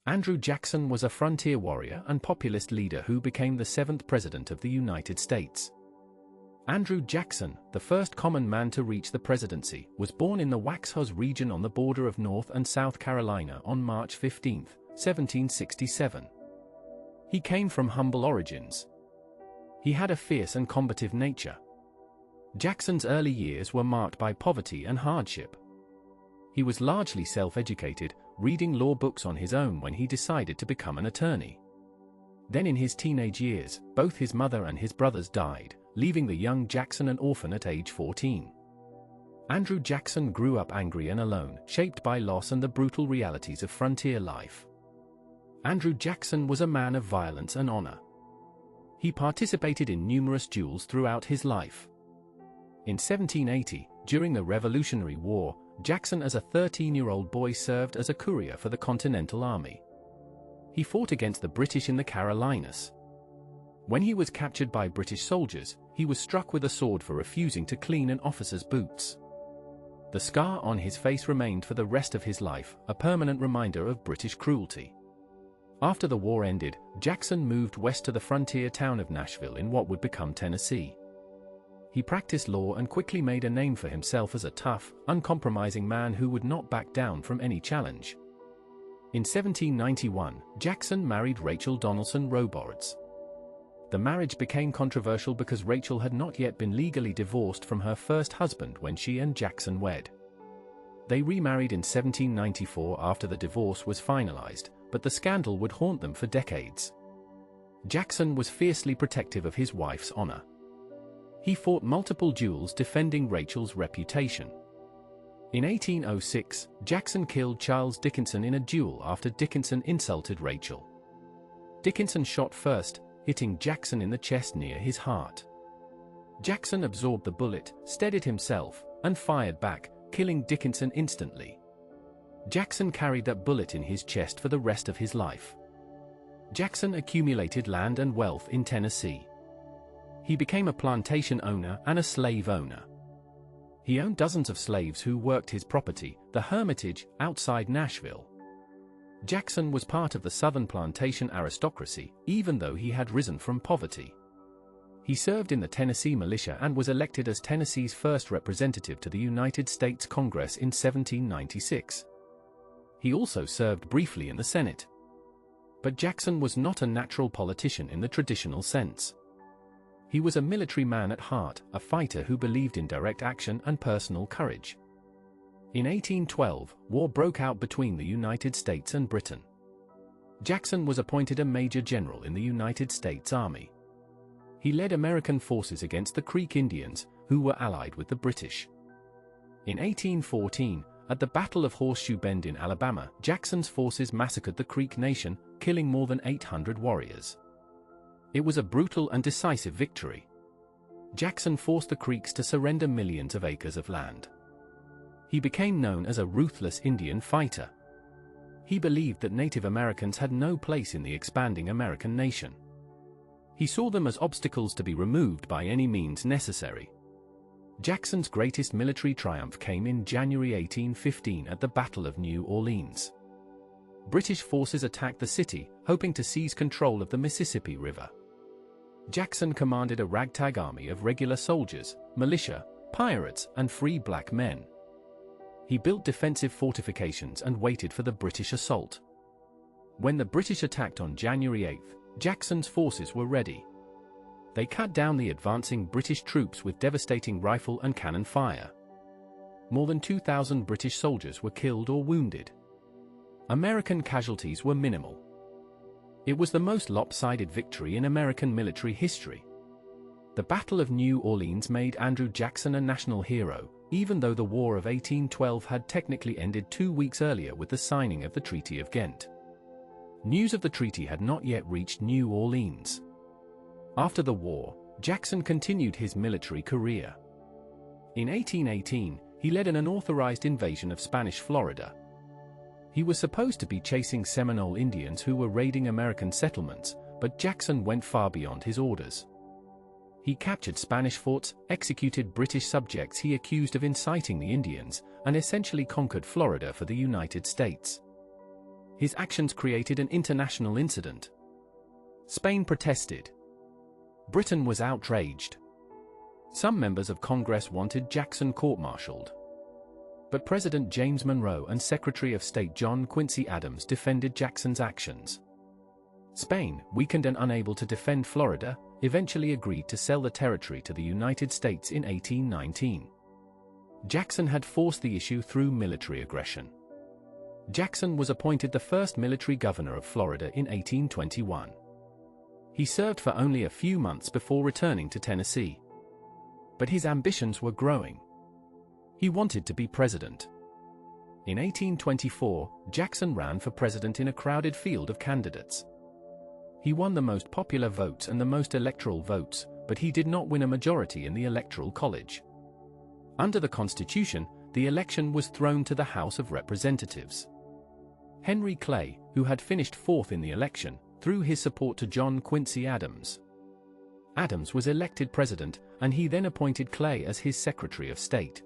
Andrew Jackson was a frontier warrior and populist leader who became the 7th President of the United States. Andrew Jackson, the first common man to reach the presidency, was born in the Waxhaws region on the border of North and South Carolina on March 15, 1767. He came from humble origins. He had a fierce and combative nature. Jackson's early years were marked by poverty and hardship. He was largely self-educated, reading law books on his own when he decided to become an attorney. Then in his teenage years, both his mother and his brothers died, leaving the young Jackson an orphan at age 14. Andrew Jackson grew up angry and alone, shaped by loss and the brutal realities of frontier life. Andrew Jackson was a man of violence and honor. He participated in numerous duels throughout his life. In 1780, during the Revolutionary War, Jackson as a 13-year-old boy served as a courier for the Continental Army. He fought against the British in the Carolinas. When he was captured by British soldiers, he was struck with a sword for refusing to clean an officer's boots. The scar on his face remained for the rest of his life, a permanent reminder of British cruelty. After the war ended, Jackson moved west to the frontier town of Nashville in what would become Tennessee. He practiced law and quickly made a name for himself as a tough, uncompromising man who would not back down from any challenge. In 1791, Jackson married Rachel Donaldson Robards. The marriage became controversial because Rachel had not yet been legally divorced from her first husband when she and Jackson wed. They remarried in 1794 after the divorce was finalized, but the scandal would haunt them for decades. Jackson was fiercely protective of his wife's honor. He fought multiple duels defending Rachel's reputation. In 1806, Jackson killed Charles Dickinson in a duel after Dickinson insulted Rachel. Dickinson shot first, hitting Jackson in the chest near his heart. Jackson absorbed the bullet, steadied himself, and fired back, killing Dickinson instantly. Jackson carried that bullet in his chest for the rest of his life. Jackson accumulated land and wealth in Tennessee. He became a plantation owner and a slave owner. He owned dozens of slaves who worked his property, the Hermitage, outside Nashville. Jackson was part of the Southern plantation aristocracy, even though he had risen from poverty. He served in the Tennessee militia and was elected as Tennessee's first representative to the United States Congress in 1796. He also served briefly in the Senate. But Jackson was not a natural politician in the traditional sense. He was a military man at heart, a fighter who believed in direct action and personal courage. In 1812, war broke out between the United States and Britain. Jackson was appointed a major general in the United States Army. He led American forces against the Creek Indians, who were allied with the British. In 1814, at the Battle of Horseshoe Bend in Alabama, Jackson's forces massacred the Creek Nation, killing more than 800 warriors. It was a brutal and decisive victory. Jackson forced the Creeks to surrender millions of acres of land. He became known as a ruthless Indian fighter. He believed that Native Americans had no place in the expanding American nation. He saw them as obstacles to be removed by any means necessary. Jackson's greatest military triumph came in January 1815 at the Battle of New Orleans. British forces attacked the city, hoping to seize control of the Mississippi River. Jackson commanded a ragtag army of regular soldiers, militia, pirates, and free black men. He built defensive fortifications and waited for the British assault. When the British attacked on January 8, Jackson's forces were ready. They cut down the advancing British troops with devastating rifle and cannon fire. More than 2,000 British soldiers were killed or wounded. American casualties were minimal. It was the most lopsided victory in American military history. The Battle of New Orleans made Andrew Jackson a national hero, even though the War of 1812 had technically ended 2 weeks earlier with the signing of the Treaty of Ghent. News of the treaty had not yet reached New Orleans. After the war, Jackson continued his military career. In 1818, he led an unauthorized invasion of Spanish Florida. He was supposed to be chasing Seminole Indians who were raiding American settlements, but Jackson went far beyond his orders. He captured Spanish forts, executed British subjects he accused of inciting the Indians, and essentially conquered Florida for the United States. His actions created an international incident. Spain protested. Britain was outraged. Some members of Congress wanted Jackson court-martialed. But President James Monroe and Secretary of State John Quincy Adams defended Jackson's actions. Spain, weakened and unable to defend Florida, eventually agreed to sell the territory to the United States in 1819. Jackson had forced the issue through military aggression. Jackson was appointed the first military governor of Florida in 1821. He served for only a few months before returning to Tennessee. But his ambitions were growing. He wanted to be president. In 1824, Jackson ran for president in a crowded field of candidates. He won the most popular votes and the most electoral votes, but he did not win a majority in the Electoral College. Under the Constitution, the election was thrown to the House of Representatives. Henry Clay, who had finished fourth in the election, threw his support to John Quincy Adams. Adams was elected president, and he then appointed Clay as his Secretary of State.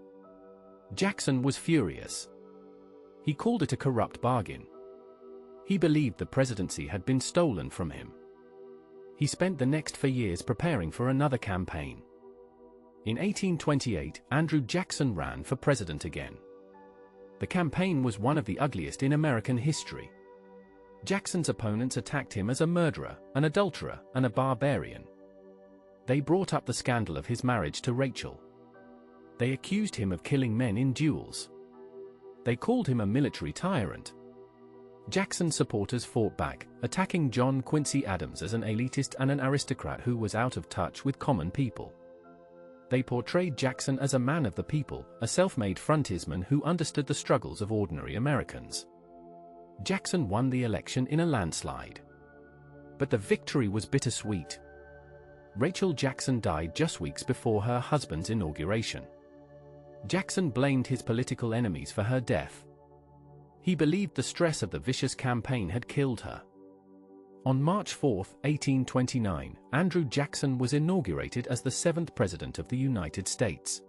Jackson was furious. He called it a corrupt bargain. He believed the presidency had been stolen from him. He spent the next 4 years preparing for another campaign. In 1828, Andrew Jackson ran for president again. The campaign was one of the ugliest in American history. Jackson's opponents attacked him as a murderer, an adulterer, and a barbarian. They brought up the scandal of his marriage to Rachel. They accused him of killing men in duels. They called him a military tyrant. Jackson's supporters fought back, attacking John Quincy Adams as an elitist and an aristocrat who was out of touch with common people. They portrayed Jackson as a man of the people, a self-made frontiersman who understood the struggles of ordinary Americans. Jackson won the election in a landslide. But the victory was bittersweet. Rachel Jackson died just weeks before her husband's inauguration. Jackson blamed his political enemies for her death. He believed the stress of the vicious campaign had killed her. On March 4, 1829, Andrew Jackson was inaugurated as the 7th President of the United States.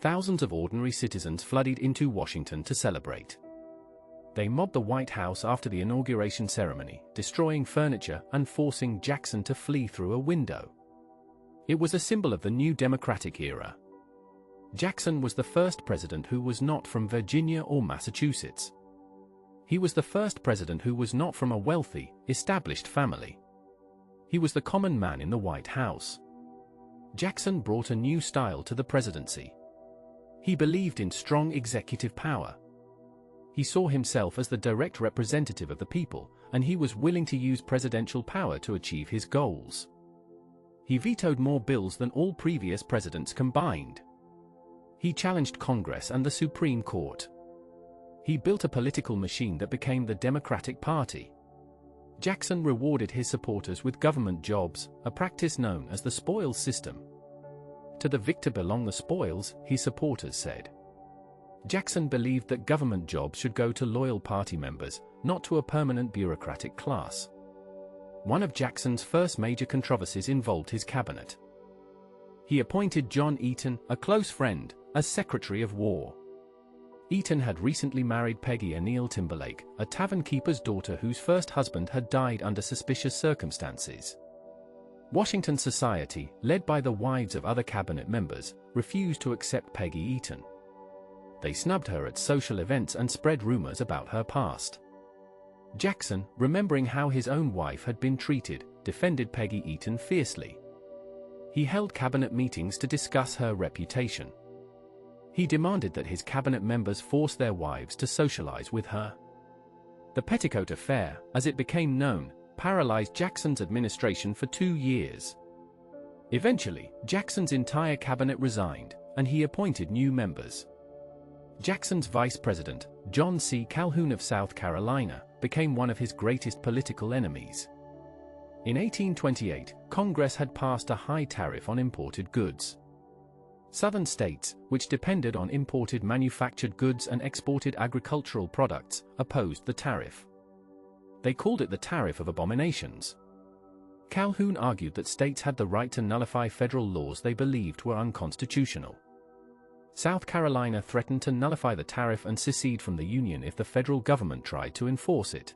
Thousands of ordinary citizens flooded into Washington to celebrate. They mobbed the White House after the inauguration ceremony, destroying furniture and forcing Jackson to flee through a window. It was a symbol of the new Democratic era. Jackson was the first president who was not from Virginia or Massachusetts. He was the first president who was not from a wealthy, established family. He was the common man in the White House. Jackson brought a new style to the presidency. He believed in strong executive power. He saw himself as the direct representative of the people, and he was willing to use presidential power to achieve his goals. He vetoed more bills than all previous presidents combined. He challenged Congress and the Supreme Court. He built a political machine that became the Democratic Party. Jackson rewarded his supporters with government jobs, a practice known as the spoils system. To the victor belong the spoils, his supporters said. Jackson believed that government jobs should go to loyal party members, not to a permanent bureaucratic class. One of Jackson's first major controversies involved his cabinet. He appointed John Eaton, a close friend, as Secretary of War. Eaton had recently married Peggy O'Neill Timberlake, a tavern keeper's daughter whose first husband had died under suspicious circumstances. Washington society, led by the wives of other cabinet members, refused to accept Peggy Eaton. They snubbed her at social events and spread rumors about her past. Jackson, remembering how his own wife had been treated, defended Peggy Eaton fiercely. He held cabinet meetings to discuss her reputation. He demanded that his cabinet members force their wives to socialize with her. The Petticoat Affair, as it became known, paralyzed Jackson's administration for 2 years. Eventually, Jackson's entire cabinet resigned, and he appointed new members. Jackson's vice president, John C. Calhoun of South Carolina, became one of his greatest political enemies. In 1828, Congress had passed a high tariff on imported goods. Southern states, which depended on imported manufactured goods and exported agricultural products, opposed the tariff. They called it the Tariff of Abominations. Calhoun argued that states had the right to nullify federal laws they believed were unconstitutional. South Carolina threatened to nullify the tariff and secede from the Union if the federal government tried to enforce it.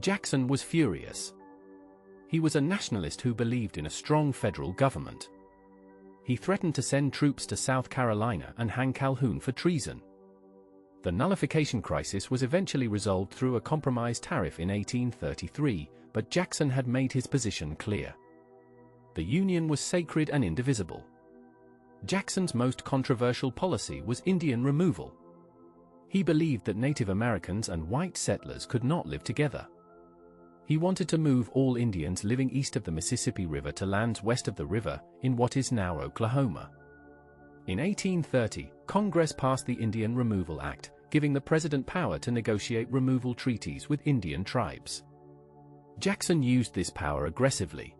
Jackson was furious. He was a nationalist who believed in a strong federal government. He threatened to send troops to South Carolina and hang Calhoun for treason. The nullification crisis was eventually resolved through a compromise tariff in 1833, but Jackson had made his position clear. The Union was sacred and indivisible. Jackson's most controversial policy was Indian removal. He believed that Native Americans and white settlers could not live together. He wanted to move all Indians living east of the Mississippi River to lands west of the river, in what is now Oklahoma. In 1830, Congress passed the Indian Removal Act, giving the president power to negotiate removal treaties with Indian tribes. Jackson used this power aggressively.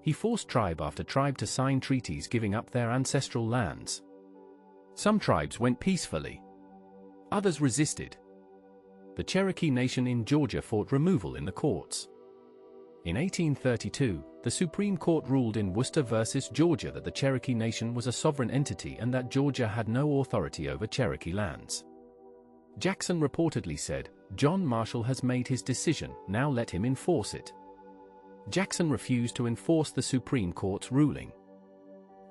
He forced tribe after tribe to sign treaties giving up their ancestral lands. Some tribes went peacefully. Others resisted. The Cherokee Nation in Georgia fought removal in the courts. In 1832, the Supreme Court ruled in Worcester v. Georgia that the Cherokee Nation was a sovereign entity and that Georgia had no authority over Cherokee lands. Jackson reportedly said, "John Marshall has made his decision, now let him enforce it." Jackson refused to enforce the Supreme Court's ruling.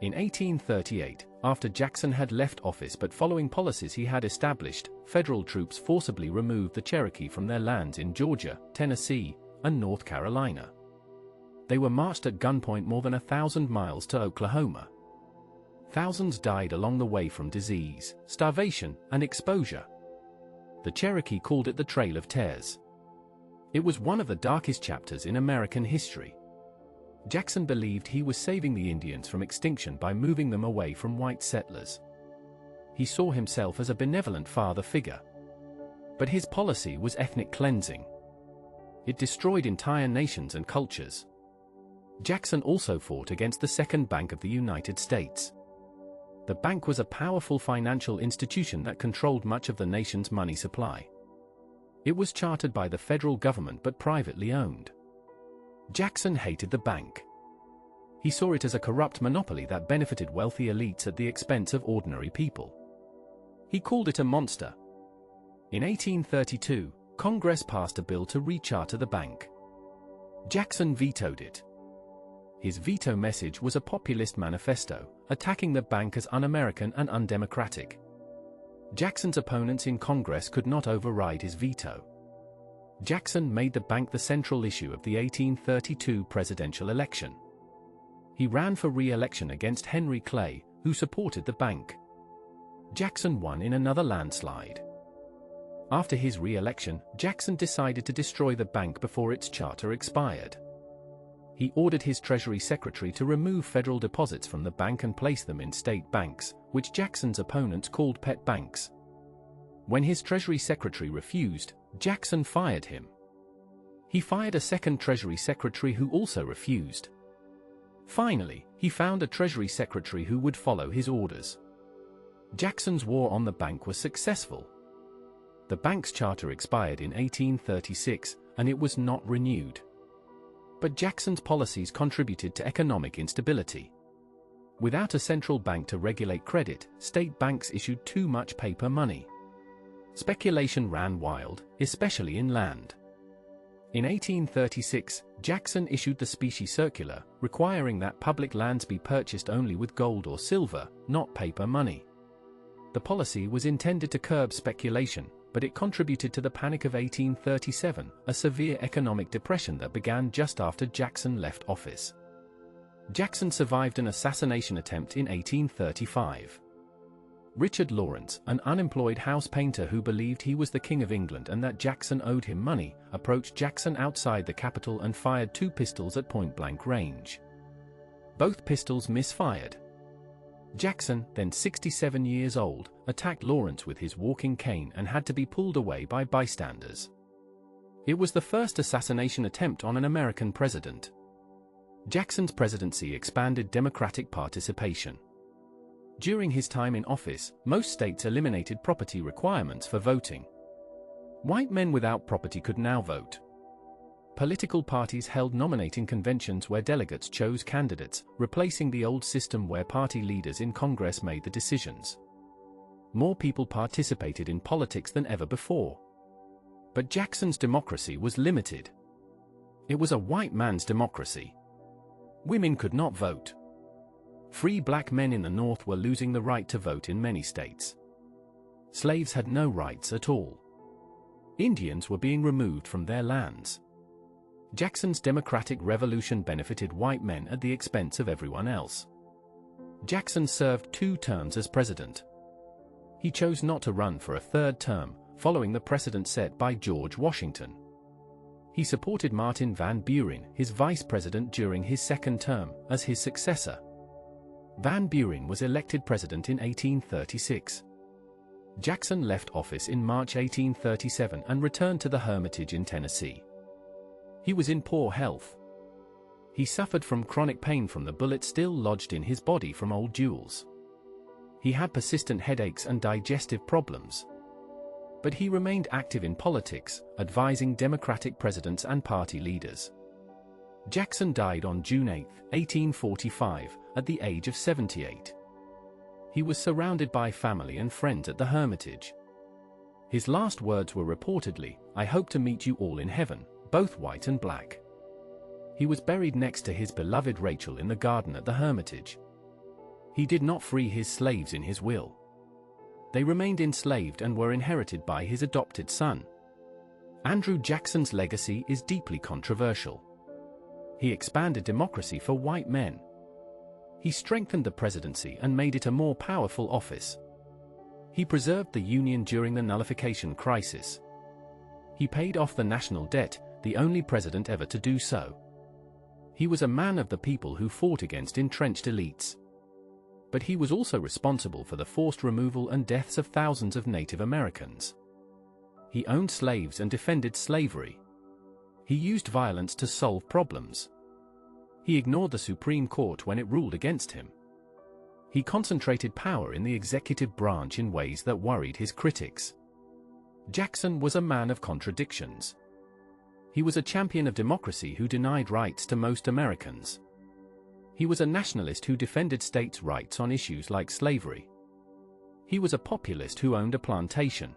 In 1838, after Jackson had left office but following policies he had established, federal troops forcibly removed the Cherokee from their lands in Georgia, Tennessee, and North Carolina. They were marched at gunpoint more than 1,000 miles to Oklahoma. Thousands died along the way from disease, starvation, and exposure. The Cherokee called it the Trail of Tears. It was one of the darkest chapters in American history. Jackson believed he was saving the Indians from extinction by moving them away from white settlers. He saw himself as a benevolent father figure. But his policy was ethnic cleansing. It destroyed entire nations and cultures. Jackson also fought against the Second Bank of the United States. The bank was a powerful financial institution that controlled much of the nation's money supply. It was chartered by the federal government but privately owned. Jackson hated the bank. He saw it as a corrupt monopoly that benefited wealthy elites at the expense of ordinary people. He called it a monster. In 1832, Congress passed a bill to recharter the bank. Jackson vetoed it. His veto message was a populist manifesto, attacking the bank as un-American and undemocratic. Jackson's opponents in Congress could not override his veto. Jackson made the bank the central issue of the 1832 presidential election. He ran for re-election against Henry Clay, who supported the bank. Jackson won in another landslide. After his re-election, Jackson decided to destroy the bank before its charter expired. He ordered his Treasury Secretary to remove federal deposits from the bank and place them in state banks, which Jackson's opponents called pet banks. When his Treasury Secretary refused, Jackson fired him. He fired a second Treasury Secretary who also refused. Finally, he found a Treasury Secretary who would follow his orders. Jackson's war on the bank was successful. The bank's charter expired in 1836, and it was not renewed. But Jackson's policies contributed to economic instability. Without a central bank to regulate credit, state banks issued too much paper money. Speculation ran wild, especially in land. In 1836, Jackson issued the Specie Circular, requiring that public lands be purchased only with gold or silver, not paper money. The policy was intended to curb speculation, but it contributed to the Panic of 1837, a severe economic depression that began just after Jackson left office. Jackson survived an assassination attempt in 1835. Richard Lawrence, an unemployed house painter who believed he was the King of England and that Jackson owed him money, approached Jackson outside the Capitol and fired 2 pistols at point-blank range. Both pistols misfired. Jackson, then 67 years old, attacked Lawrence with his walking cane and had to be pulled away by bystanders. It was the first assassination attempt on an American president. Jackson's presidency expanded Democratic participation. During his time in office, most states eliminated property requirements for voting. White men without property could now vote. Political parties held nominating conventions where delegates chose candidates, replacing the old system where party leaders in Congress made the decisions. More people participated in politics than ever before. But Jackson's democracy was limited. It was a white man's democracy. Women could not vote. Free black men in the North were losing the right to vote in many states. Slaves had no rights at all. Indians were being removed from their lands. Jackson's democratic revolution benefited white men at the expense of everyone else. Jackson served 2 terms as president. He chose not to run for a 3rd term, following the precedent set by George Washington. He supported Martin Van Buren, his vice president during his 2nd term, as his successor. Van Buren was elected president in 1836. Jackson left office in March 1837 and returned to the Hermitage in Tennessee. He was in poor health. He suffered from chronic pain from the bullet still lodged in his body from old duels. He had persistent headaches and digestive problems. But he remained active in politics, advising Democratic presidents and party leaders. Jackson died on June 8, 1845, at the age of 78. He was surrounded by family and friends at the Hermitage. His last words were reportedly, "I hope to meet you all in heaven, both white and black." He was buried next to his beloved Rachel in the garden at the Hermitage. He did not free his slaves in his will. They remained enslaved and were inherited by his adopted son. Andrew Jackson's legacy is deeply controversial. He expanded democracy for white men. He strengthened the presidency and made it a more powerful office. He preserved the Union during the nullification crisis. He paid off the national debt, the only president ever to do so. He was a man of the people who fought against entrenched elites. But he was also responsible for the forced removal and deaths of thousands of Native Americans. He owned slaves and defended slavery. He used violence to solve problems. He ignored the Supreme Court when it ruled against him. He concentrated power in the executive branch in ways that worried his critics. Jackson was a man of contradictions. He was a champion of democracy who denied rights to most Americans. He was a nationalist who defended states' rights on issues like slavery. He was a populist who owned a plantation.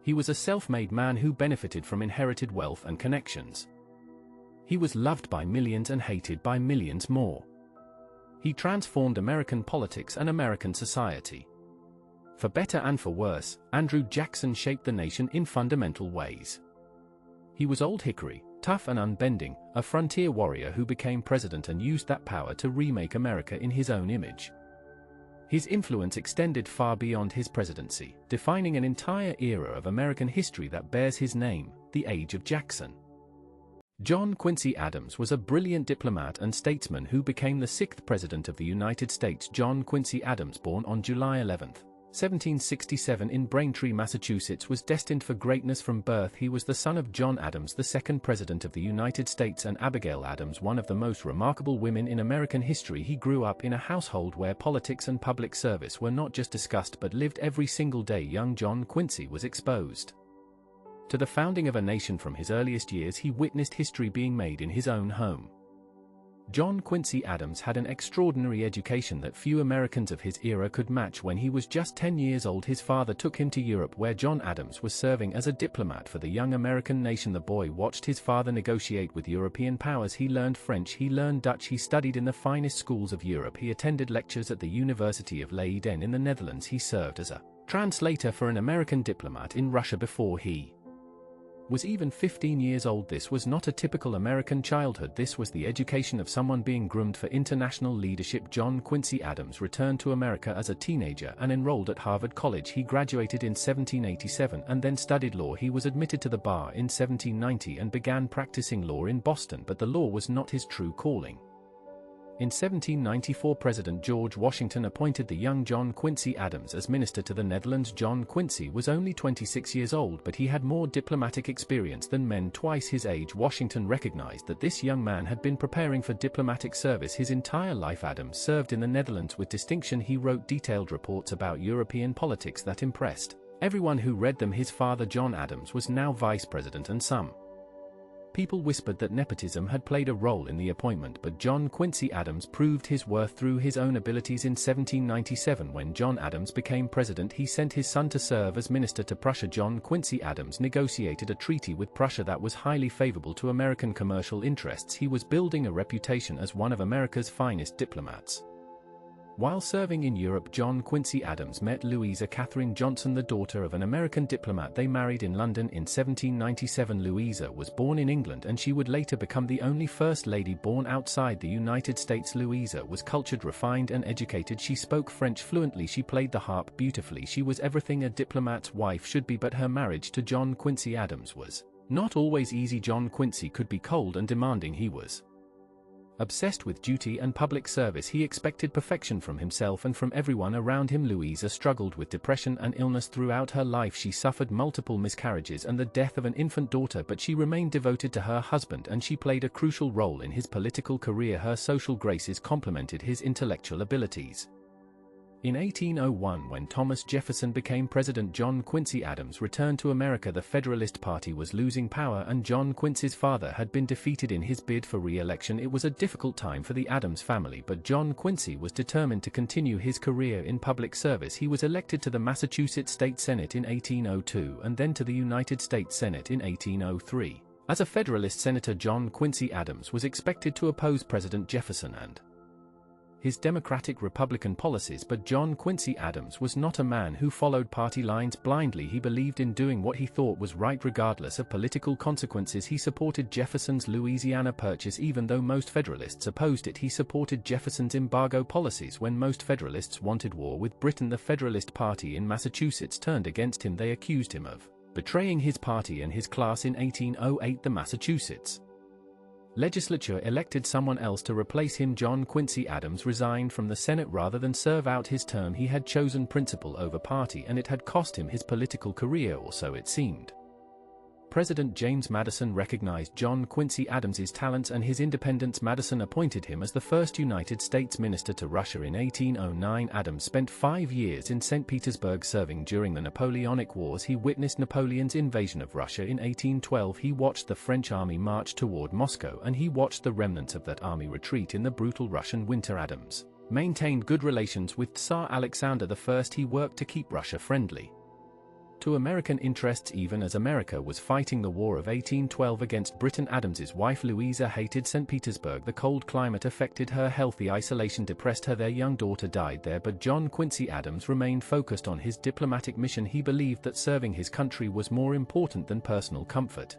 He was a self-made man who benefited from inherited wealth and connections. He was loved by millions and hated by millions more. He transformed American politics and American society. For better and for worse, Andrew Jackson shaped the nation in fundamental ways. He was Old Hickory, tough and unbending, a frontier warrior who became president and used that power to remake America in his own image. His influence extended far beyond his presidency, defining an entire era of American history that bears his name, the Age of Jackson. John Quincy Adams was a brilliant diplomat and statesman who became the 6th President of the United States. John Quincy Adams, born on July 11, 1767 in Braintree, Massachusetts, was destined for greatness from birth. He was the son of John Adams, the 2nd President of the United States, and Abigail Adams, one of the most remarkable women in American history. He grew up in a household where politics and public service were not just discussed but lived every single day. Young John Quincy was exposed to the founding of a nation from his earliest years. He witnessed history being made in his own home. John Quincy Adams had an extraordinary education that few Americans of his era could match. When he was just 10 years old, his father took him to Europe, where John Adams was serving as a diplomat for the young American nation. The boy watched his father negotiate with European powers. He learned French, he learned Dutch, he studied in the finest schools of Europe. He attended lectures at the University of Leiden in the Netherlands. He served as a translator for an American diplomat in Russia before he was even 15 years old. This was not a typical American childhood. This was the education of someone being groomed for international leadership. John Quincy Adams returned to America as a teenager and enrolled at Harvard College. He graduated in 1787 and then studied law. He was admitted to the bar in 1790 and began practicing law in Boston, but the law was not his true calling. In 1794, President George Washington appointed the young John Quincy Adams as minister to the Netherlands. John Quincy was only 26 years old, but he had more diplomatic experience than men twice his age. Washington recognized that this young man had been preparing for diplomatic service his entire life. Adams served in the Netherlands with distinction. He wrote detailed reports about European politics that impressed everyone who read them. His father, John Adams, was now vice president, and some People whispered that nepotism had played a role in the appointment, but John Quincy Adams proved his worth through his own abilities. In 1797, when John Adams became president, he sent his son to serve as minister to Prussia. John Quincy Adams negotiated a treaty with Prussia that was highly favorable to American commercial interests. He was building a reputation as one of America's finest diplomats. While serving in Europe, John Quincy Adams met Louisa Catherine Johnson, the daughter of an American diplomat. They married in London in 1797. Louisa was born in England, and she would later become the only First Lady born outside the United States. Louisa was cultured, refined, and educated. She spoke French fluently. She played the harp beautifully. She was everything a diplomat's wife should be, but her marriage to John Quincy Adams was not always easy. John Quincy could be cold and demanding. He was obsessed with duty and public service. He expected perfection from himself and from everyone around him. Louisa struggled with depression and illness throughout her life. She suffered multiple miscarriages and the death of an infant daughter, but she remained devoted to her husband, and she played a crucial role in his political career. Her social graces complemented his intellectual abilities. In 1801, when Thomas Jefferson became president, John Quincy Adams returned to America. The Federalist Party was losing power, and John Quincy's father had been defeated in his bid for re-election. It was a difficult time for the Adams family, but John Quincy was determined to continue his career in public service. He was elected to the Massachusetts State Senate in 1802 and then to the United States Senate in 1803. As a Federalist senator, John Quincy Adams was expected to oppose President Jefferson and his Democratic-Republican policies, but John Quincy Adams was not a man who followed party lines blindly. He believed in doing what he thought was right regardless of political consequences. He supported Jefferson's Louisiana Purchase even though most Federalists opposed it. He supported Jefferson's embargo policies when most Federalists wanted war with Britain. The Federalist Party in Massachusetts turned against him. They accused him of betraying his party and his class. In 1808, the Massachusetts legislature elected someone else to replace him. John Quincy Adams resigned from the Senate rather than serve out his term. He had chosen principle over party, and it had cost him his political career, or so it seemed. President James Madison recognized John Quincy Adams's talents and his independence. Madison appointed him as the first United States minister to Russia in 1809. Adams spent 5 years in St. Petersburg serving during the Napoleonic Wars. He witnessed Napoleon's invasion of Russia in 1812. He watched the French army march toward Moscow, and he watched the remnants of that army retreat in the brutal Russian winter. Adams maintained good relations with Tsar Alexander I. He worked to keep Russia friendly to American interests even as America was fighting the War of 1812 against Britain. Adams's wife Louisa hated St. Petersburg. The cold climate affected her health. The isolation depressed her. Their young daughter died there, but John Quincy Adams remained focused on his diplomatic mission. He believed that serving his country was more important than personal comfort.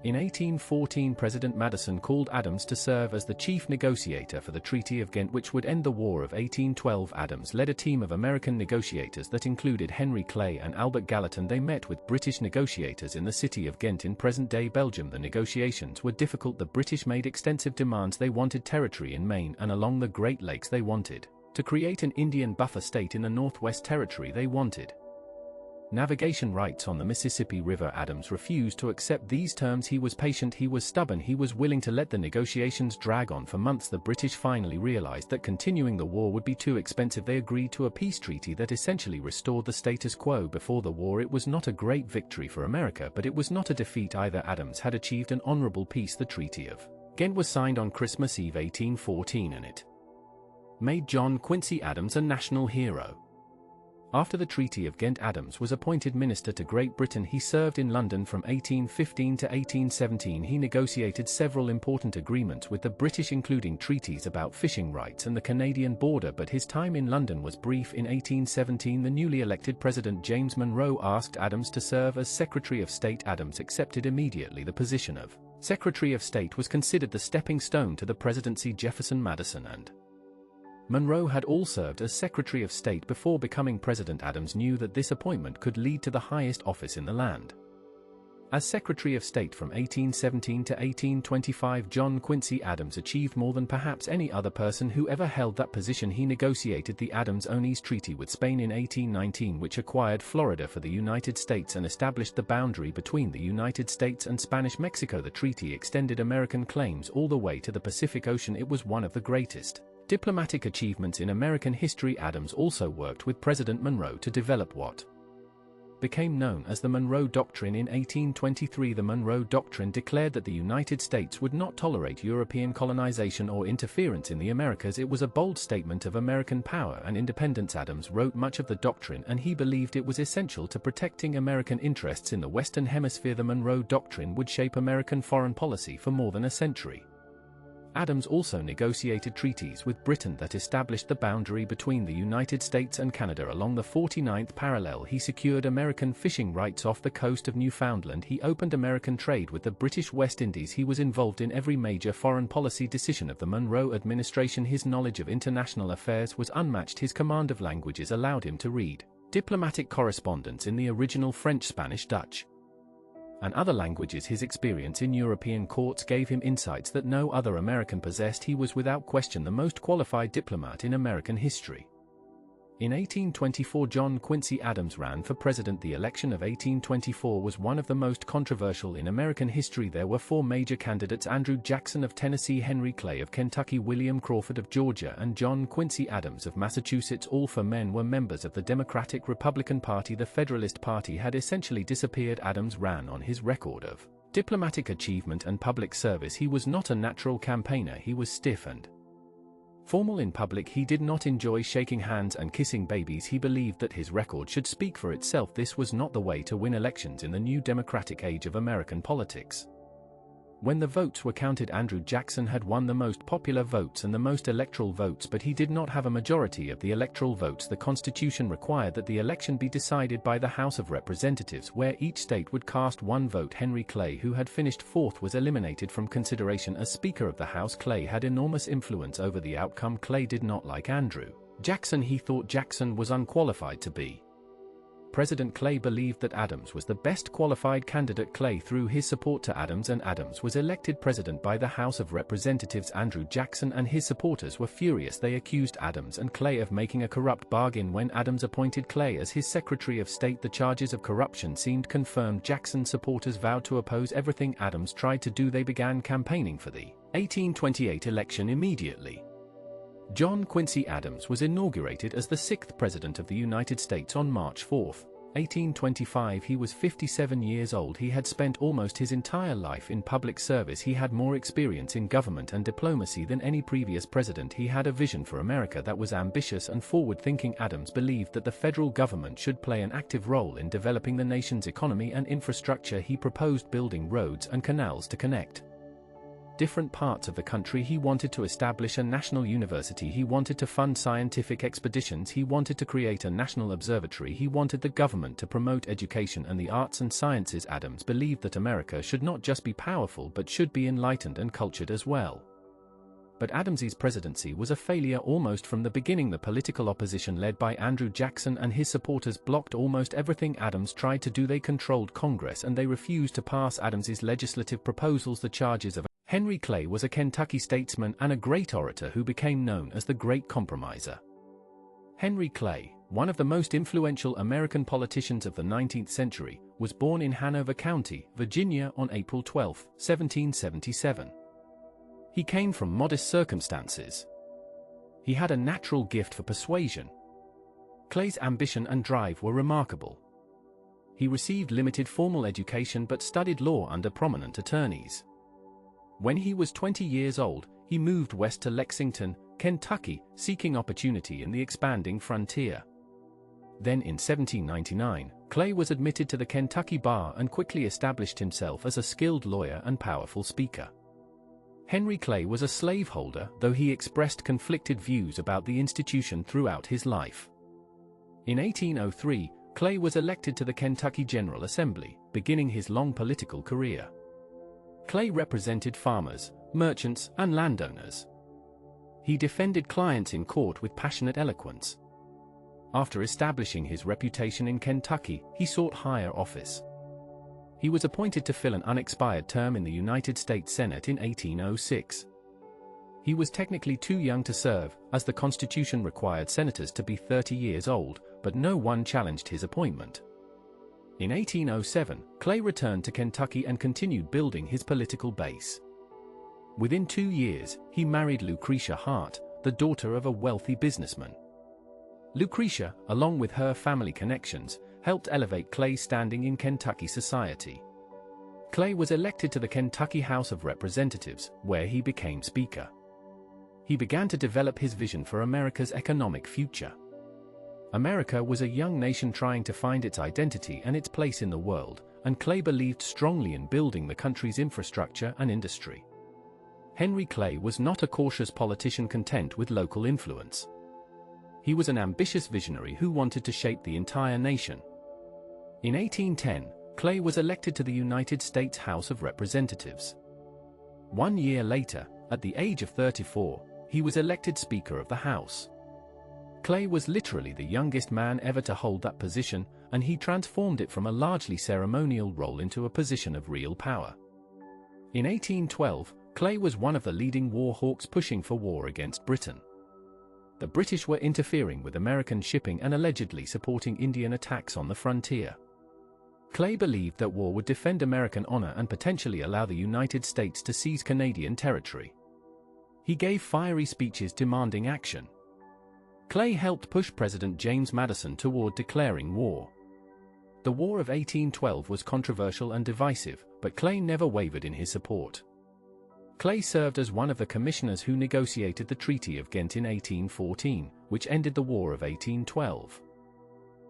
In 1814, President Madison called Adams to serve as the chief negotiator for the Treaty of Ghent, which would end the War of 1812. Adams led a team of American negotiators that included Henry Clay and Albert Gallatin. They met with British negotiators in the city of Ghent in present-day Belgium. The negotiations were difficult. The British made extensive demands. They wanted territory in Maine and along the Great Lakes. They wanted to create an Indian buffer state in the Northwest Territory. They wanted navigation rights on the Mississippi River. Adams refused to accept these terms. He was patient, he was stubborn, he was willing to let the negotiations drag on for months. The British finally realized that continuing the war would be too expensive. They agreed to a peace treaty that essentially restored the status quo before the war. It was not a great victory for America, but it was not a defeat either. Adams had achieved an honorable peace. The Treaty of Ghent was signed on Christmas Eve 1814, and it made John Quincy Adams a national hero. After the Treaty of Ghent, Adams was appointed minister to Great Britain. He served in London from 1815 to 1817. He negotiated several important agreements with the British, including treaties about fishing rights and the Canadian border, but his time in London was brief. In 1817, the newly elected President James Monroe asked Adams to serve as Secretary of State. Adams accepted immediately. The position of Secretary of State was considered the stepping stone to the presidency. Jefferson, Madison, and Monroe had all served as Secretary of State before becoming president. Adams knew that this appointment could lead to the highest office in the land. As Secretary of State from 1817 to 1825, John Quincy Adams achieved more than perhaps any other person who ever held that position. He negotiated the Adams-Onis Treaty with Spain in 1819, which acquired Florida for the United States and established the boundary between the United States and Spanish Mexico. The treaty extended American claims all the way to the Pacific Ocean. It was one of the greatest diplomatic achievements in American history. Adams also worked with President Monroe to develop what became known as the Monroe Doctrine. In 1823, the Monroe Doctrine declared that the United States would not tolerate European colonization or interference in the Americas. It was a bold statement of American power and independence. Adams wrote much of the doctrine, and he believed it was essential to protecting American interests in the Western Hemisphere. The Monroe Doctrine would shape American foreign policy for more than a century. Adams also negotiated treaties with Britain that established the boundary between the United States and Canada along the 49th parallel. He secured American fishing rights off the coast of Newfoundland. He opened American trade with the British West Indies. He was involved in every major foreign policy decision of the Monroe administration. His knowledge of international affairs was unmatched. His command of languages allowed him to read diplomatic correspondence in the original French, Spanish, Dutch, and other languages. His experience in European courts gave him insights that no other American possessed. He was without question the most qualified diplomat in American history. In 1824, John Quincy Adams ran for president. The election of 1824 was one of the most controversial in American history. There were four major candidates: Andrew Jackson of Tennessee, Henry Clay of Kentucky, William Crawford of Georgia, and John Quincy Adams of Massachusetts. All four men were members of the Democratic Republican Party. The Federalist Party had essentially disappeared. Adams ran on his record of diplomatic achievement and public service. He was not a natural campaigner. He was stiff and formal in public. He did not enjoy shaking hands and kissing babies. He believed that his record should speak for itself. This was not the way to win elections in the new democratic age of American politics. When the votes were counted, Andrew Jackson had won the most popular votes and the most electoral votes, but he did not have a majority of the electoral votes. The Constitution required that the election be decided by the House of Representatives, where each state would cast one vote. Henry Clay, who had finished fourth, was eliminated from consideration as Speaker of the House. Clay had enormous influence over the outcome. Clay did not like Andrew Jackson. He thought Jackson was unqualified to be president. Clay believed that Adams was the best qualified candidate. Clay threw his support to Adams, and Adams was elected president by the House of Representatives. Andrew Jackson and his supporters were furious. They accused Adams and Clay of making a corrupt bargain. When Adams appointed Clay as his Secretary of State, the charges of corruption seemed confirmed. Jackson supporters vowed to oppose everything Adams tried to do. They began campaigning for the 1828 election immediately. John Quincy Adams was inaugurated as the sixth President of the United States on March 4, 1825. He was 57 years old. He had spent almost his entire life in public service. He had more experience in government and diplomacy than any previous president. He had a vision for America that was ambitious and forward-thinking. Adams believed that the federal government should play an active role in developing the nation's economy and infrastructure. He proposed building roads and canals to connect different parts of the country. He wanted to establish a national university. He wanted to fund scientific expeditions. He wanted to create a national observatory. He wanted the government to promote education and the arts and sciences. Adams believed that America should not just be powerful but should be enlightened and cultured as well. But Adams's presidency was a failure almost from the beginning. The political opposition led by Andrew Jackson and his supporters blocked almost everything Adams tried to do. They controlled Congress and they refused to pass Adams's legislative proposals. The charges of Henry Clay was a Kentucky statesman and a great orator who became known as the Great Compromiser. Henry Clay, one of the most influential American politicians of the 19th century, was born in Hanover County, Virginia on April 12, 1777. He came from modest circumstances. He had a natural gift for persuasion. Clay's ambition and drive were remarkable. He received limited formal education but studied law under prominent attorneys. When he was 20 years old, he moved west to Lexington, Kentucky, seeking opportunity in the expanding frontier. Then in 1799, Clay was admitted to the Kentucky bar and quickly established himself as a skilled lawyer and powerful speaker. Henry Clay was a slaveholder, though he expressed conflicted views about the institution throughout his life. In 1803, Clay was elected to the Kentucky General Assembly, beginning his long political career. Clay represented farmers, merchants, and landowners. He defended clients in court with passionate eloquence. After establishing his reputation in Kentucky, he sought higher office. He was appointed to fill an unexpired term in the United States Senate in 1806. He was technically too young to serve, as the Constitution required senators to be 30 years old, but no one challenged his appointment. In 1807, Clay returned to Kentucky and continued building his political base. Within 2 years, he married Lucretia Hart, the daughter of a wealthy businessman. Lucretia, along with her family connections, helped elevate Clay's standing in Kentucky society. Clay was elected to the Kentucky House of Representatives, where he became Speaker. He began to develop his vision for America's economic future. America was a young nation trying to find its identity and its place in the world, and Clay believed strongly in building the country's infrastructure and industry. Henry Clay was not a cautious politician content with local influence. He was an ambitious visionary who wanted to shape the entire nation. In 1810, Clay was elected to the United States House of Representatives. 1 year later, at the age of 34, he was elected Speaker of the House. Clay was literally the youngest man ever to hold that position, and he transformed it from a largely ceremonial role into a position of real power. In 1812, Clay was one of the leading war hawks pushing for war against Britain. The British were interfering with American shipping and allegedly supporting Indian attacks on the frontier. Clay believed that war would defend American honor and potentially allow the United States to seize Canadian territory. He gave fiery speeches demanding action. Clay helped push President James Madison toward declaring war. The War of 1812 was controversial and divisive, but Clay never wavered in his support. Clay served as one of the commissioners who negotiated the Treaty of Ghent in 1814, which ended the War of 1812.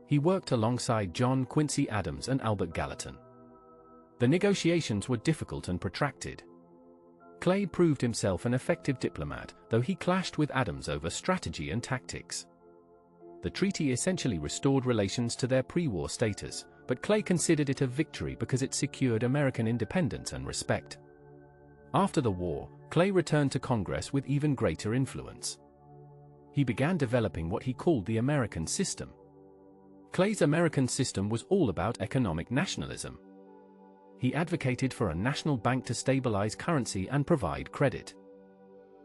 He worked alongside John Quincy Adams and Albert Gallatin. The negotiations were difficult and protracted. Clay proved himself an effective diplomat, though he clashed with Adams over strategy and tactics. The treaty essentially restored relations to their pre-war status, but Clay considered it a victory because it secured American independence and respect. After the war, Clay returned to Congress with even greater influence. He began developing what he called the American system. Clay's American system was all about economic nationalism. He advocated for a national bank to stabilize currency and provide credit.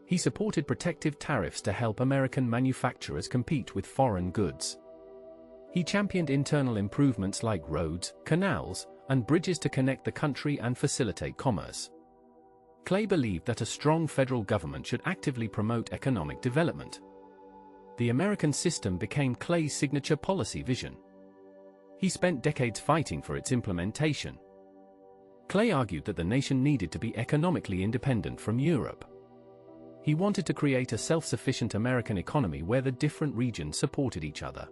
He supported protective tariffs to help American manufacturers compete with foreign goods. He championed internal improvements like roads, canals, and bridges to connect the country and facilitate commerce. Clay believed that a strong federal government should actively promote economic development. The American system became Clay's signature policy vision. He spent decades fighting for its implementation. Clay argued that the nation needed to be economically independent from Europe. He wanted to create a self-sufficient American economy where the different regions supported each other.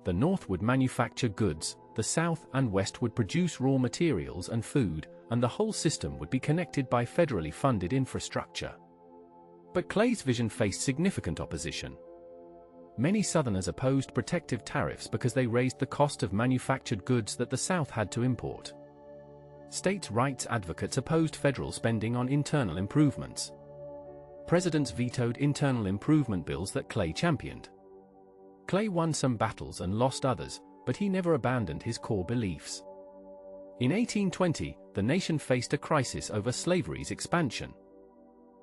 The North would manufacture goods, the South and West would produce raw materials and food, and the whole system would be connected by federally funded infrastructure. But Clay's vision faced significant opposition. Many Southerners opposed protective tariffs because they raised the cost of manufactured goods that the South had to import. States' rights advocates opposed federal spending on internal improvements. Presidents vetoed internal improvement bills that Clay championed. Clay won some battles and lost others, but he never abandoned his core beliefs. In 1820, the nation faced a crisis over slavery's expansion.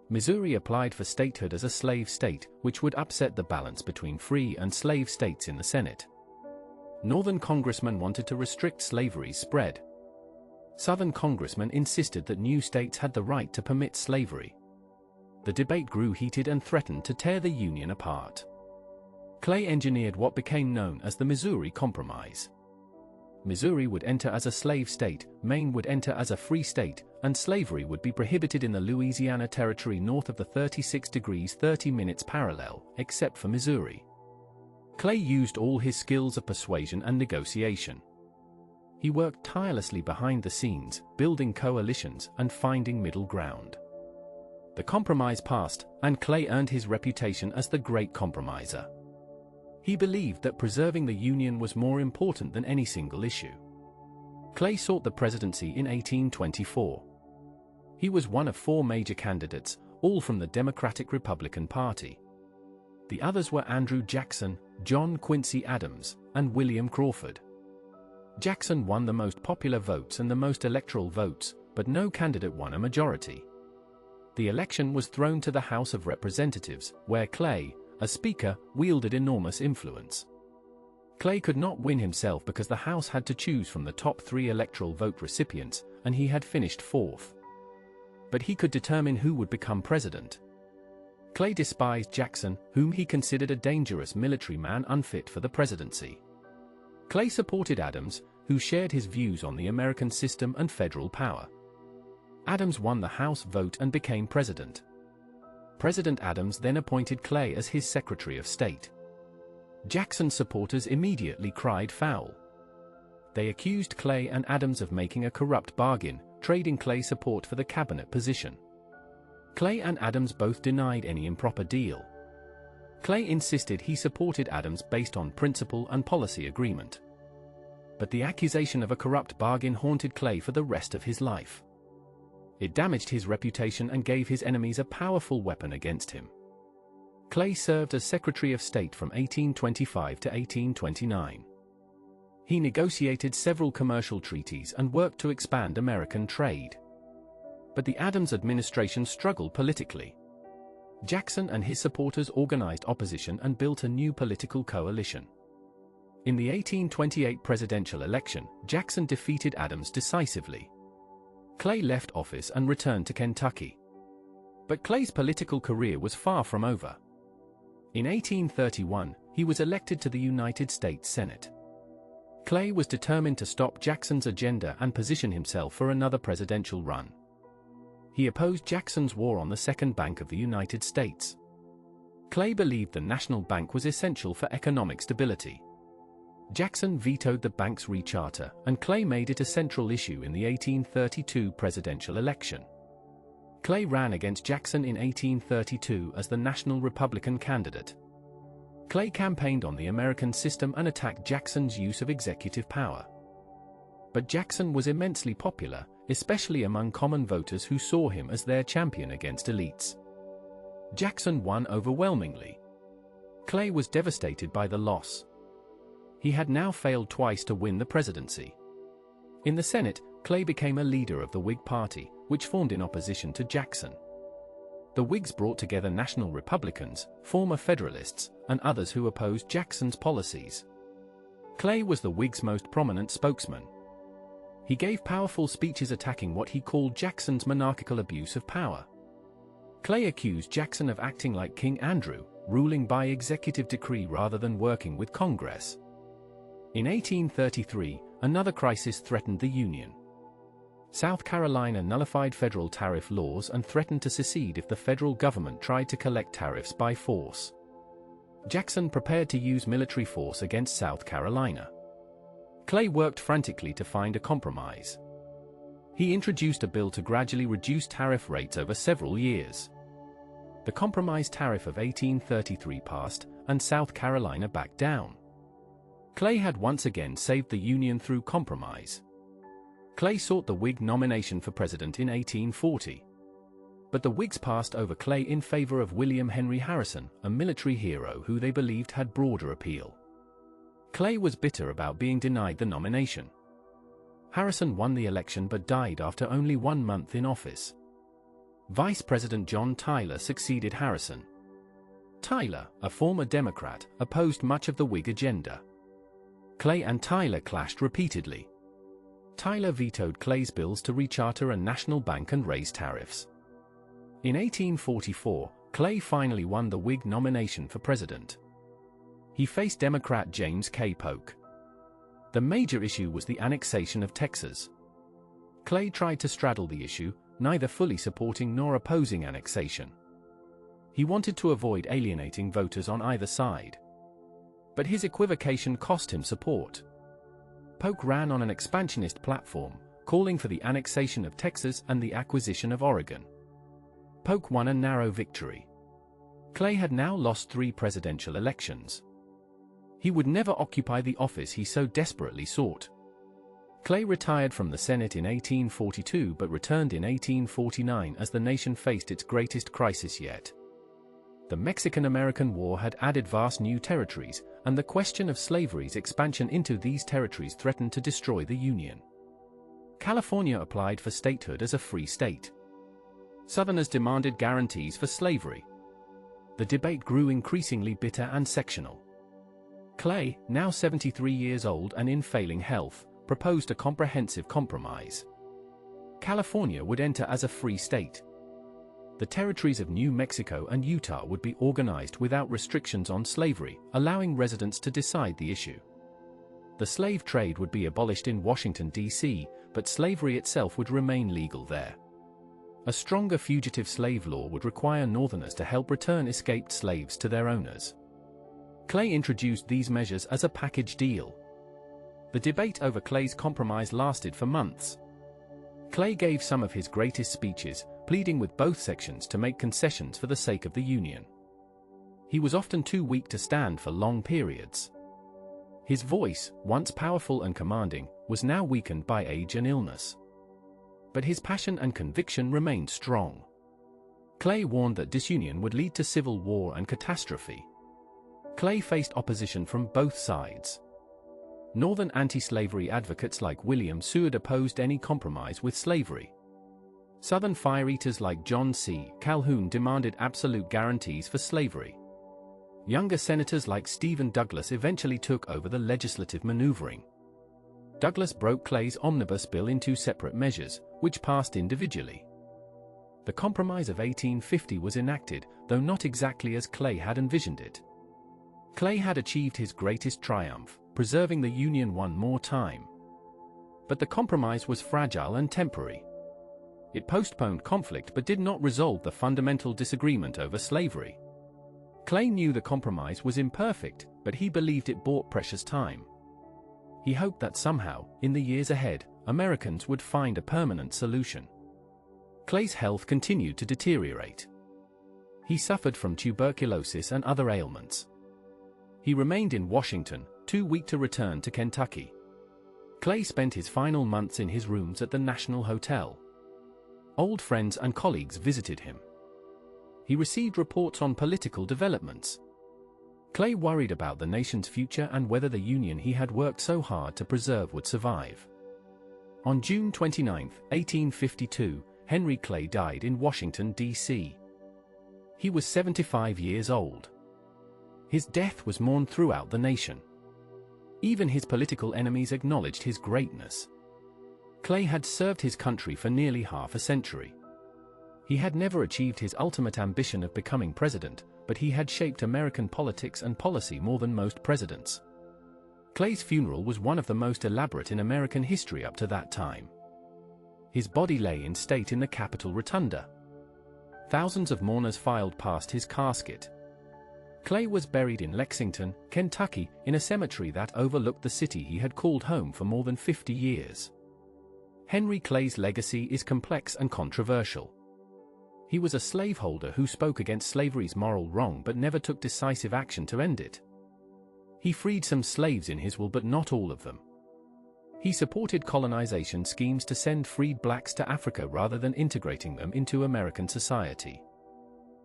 Missouri applied for statehood as a slave state, which would upset the balance between free and slave states in the Senate. Northern congressmen wanted to restrict slavery's spread. Southern congressmen insisted that new states had the right to permit slavery. The debate grew heated and threatened to tear the Union apart. Clay engineered what became known as the Missouri Compromise. Missouri would enter as a slave state, Maine would enter as a free state, and slavery would be prohibited in the Louisiana Territory north of the 36°30' parallel, except for Missouri. Clay used all his skills of persuasion and negotiation. He worked tirelessly behind the scenes, building coalitions and finding middle ground. The compromise passed, and Clay earned his reputation as the Great Compromiser. He believed that preserving the Union was more important than any single issue. Clay sought the presidency in 1824. He was one of 4 major candidates, all from the Democratic-Republican Party. The others were Andrew Jackson, John Quincy Adams, and William Crawford. Jackson won the most popular votes and the most electoral votes, but no candidate won a majority. The election was thrown to the House of Representatives, where Clay, as Speaker, wielded enormous influence. Clay could not win himself because the House had to choose from the top 3 electoral vote recipients, and he had finished 4th. But he could determine who would become president. Clay despised Jackson, whom he considered a dangerous military man unfit for the presidency. Clay supported Adams, who shared his views on the American system and federal power. Adams won the House vote and became president. President Adams then appointed Clay as his Secretary of State. Jackson's supporters immediately cried foul. They accused Clay and Adams of making a corrupt bargain, trading Clay's support for the cabinet position. Clay and Adams both denied any improper deal. Clay insisted he supported Adams based on principle and policy agreement. But the accusation of a corrupt bargain haunted Clay for the rest of his life. It damaged his reputation and gave his enemies a powerful weapon against him. Clay served as Secretary of State from 1825 to 1829. He negotiated several commercial treaties and worked to expand American trade. But the Adams administration struggled politically. Jackson and his supporters organized opposition and built a new political coalition. In the 1828 presidential election, Jackson defeated Adams decisively. Clay left office and returned to Kentucky. But Clay's political career was far from over. In 1831, he was elected to the United States Senate. Clay was determined to stop Jackson's agenda and position himself for another presidential run. He opposed Jackson's war on the Second Bank of the United States. Clay believed the national bank was essential for economic stability. Jackson vetoed the bank's recharter, and Clay made it a central issue in the 1832 presidential election. Clay ran against Jackson in 1832 as the National Republican candidate. Clay campaigned on the American system and attacked Jackson's use of executive power. But Jackson was immensely popular, especially among common voters who saw him as their champion against elites. Jackson won overwhelmingly. Clay was devastated by the loss. He had now failed twice to win the presidency. In the Senate, Clay became a leader of the Whig Party, which formed in opposition to Jackson. The Whigs brought together national Republicans, former Federalists, and others who opposed Jackson's policies. Clay was the Whigs' most prominent spokesman. He gave powerful speeches attacking what he called Jackson's monarchical abuse of power. Clay accused Jackson of acting like King Andrew, ruling by executive decree rather than working with Congress. In 1833, another crisis threatened the Union. South Carolina nullified federal tariff laws and threatened to secede if the federal government tried to collect tariffs by force. Jackson prepared to use military force against South Carolina. Clay worked frantically to find a compromise. He introduced a bill to gradually reduce tariff rates over several years. The Compromise Tariff of 1833 passed, and South Carolina backed down. Clay had once again saved the Union through compromise. Clay sought the Whig nomination for president in 1840. But the Whigs passed over Clay in favor of William Henry Harrison, a military hero who they believed had broader appeal. Clay was bitter about being denied the nomination. Harrison won the election but died after only 1 month in office. Vice President John Tyler succeeded Harrison. Tyler, a former Democrat, opposed much of the Whig agenda. Clay and Tyler clashed repeatedly. Tyler vetoed Clay's bills to recharter a national bank and raise tariffs. In 1844, Clay finally won the Whig nomination for president. He faced Democrat James K. Polk. The major issue was the annexation of Texas. Clay tried to straddle the issue, neither fully supporting nor opposing annexation. He wanted to avoid alienating voters on either side. But his equivocation cost him support. Polk ran on an expansionist platform, calling for the annexation of Texas and the acquisition of Oregon. Polk won a narrow victory. Clay had now lost 3 presidential elections. He would never occupy the office he so desperately sought. Clay retired from the Senate in 1842 but returned in 1849 as the nation faced its greatest crisis yet. The Mexican-American War had added vast new territories, and the question of slavery's expansion into these territories threatened to destroy the Union. California applied for statehood as a free state. Southerners demanded guarantees for slavery. The debate grew increasingly bitter and sectional. Clay, now 73 years old and in failing health, proposed a comprehensive compromise. California would enter as a free state. The territories of New Mexico and Utah would be organized without restrictions on slavery, allowing residents to decide the issue. The slave trade would be abolished in Washington, D.C., but slavery itself would remain legal there. A stronger fugitive slave law would require Northerners to help return escaped slaves to their owners. Clay introduced these measures as a package deal. The debate over Clay's compromise lasted for months. Clay gave some of his greatest speeches, pleading with both sections to make concessions for the sake of the Union. He was often too weak to stand for long periods. His voice, once powerful and commanding, was now weakened by age and illness. But his passion and conviction remained strong. Clay warned that disunion would lead to civil war and catastrophe. Clay faced opposition from both sides. Northern anti-slavery advocates like William Seward opposed any compromise with slavery. Southern fire-eaters like John C. Calhoun demanded absolute guarantees for slavery. Younger senators like Stephen Douglas eventually took over the legislative maneuvering. Douglas broke Clay's omnibus bill into separate measures, which passed individually. The Compromise of 1850 was enacted, though not exactly as Clay had envisioned it. Clay had achieved his greatest triumph, preserving the Union one more time. But the compromise was fragile and temporary. It postponed conflict but did not resolve the fundamental disagreement over slavery. Clay knew the compromise was imperfect, but he believed it bought precious time. He hoped that somehow, in the years ahead, Americans would find a permanent solution. Clay's health continued to deteriorate. He suffered from tuberculosis and other ailments. He remained in Washington, too weak to return to Kentucky. Clay spent his final months in his rooms at the National Hotel. Old friends and colleagues visited him. He received reports on political developments. Clay worried about the nation's future and whether the Union he had worked so hard to preserve would survive. On June 29, 1852, Henry Clay died in Washington, D.C. He was 75 years old. His death was mourned throughout the nation. Even his political enemies acknowledged his greatness. Clay had served his country for nearly half a century. He had never achieved his ultimate ambition of becoming president, but he had shaped American politics and policy more than most presidents. Clay's funeral was one of the most elaborate in American history up to that time. His body lay in state in the Capitol Rotunda. Thousands of mourners filed past his casket. Clay was buried in Lexington, Kentucky, in a cemetery that overlooked the city he had called home for more than 50 years. Henry Clay's legacy is complex and controversial. He was a slaveholder who spoke against slavery's moral wrong but never took decisive action to end it. He freed some slaves in his will but not all of them. He supported colonization schemes to send freed blacks to Africa rather than integrating them into American society.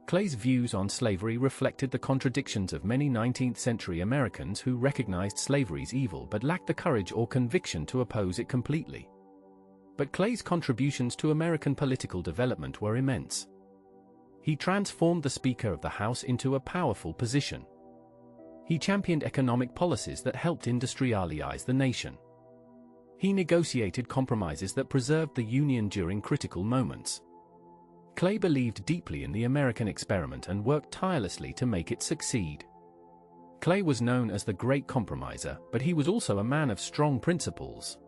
Clay's views on slavery reflected the contradictions of many 19th-century Americans who recognized slavery's evil but lacked the courage or conviction to oppose it completely. But Clay's contributions to American political development were immense. He transformed the Speaker of the House into a powerful position. He championed economic policies that helped industrialize the nation. He negotiated compromises that preserved the Union during critical moments. Clay believed deeply in the American experiment and worked tirelessly to make it succeed. Clay was known as the Great Compromiser, but he was also a man of strong principles.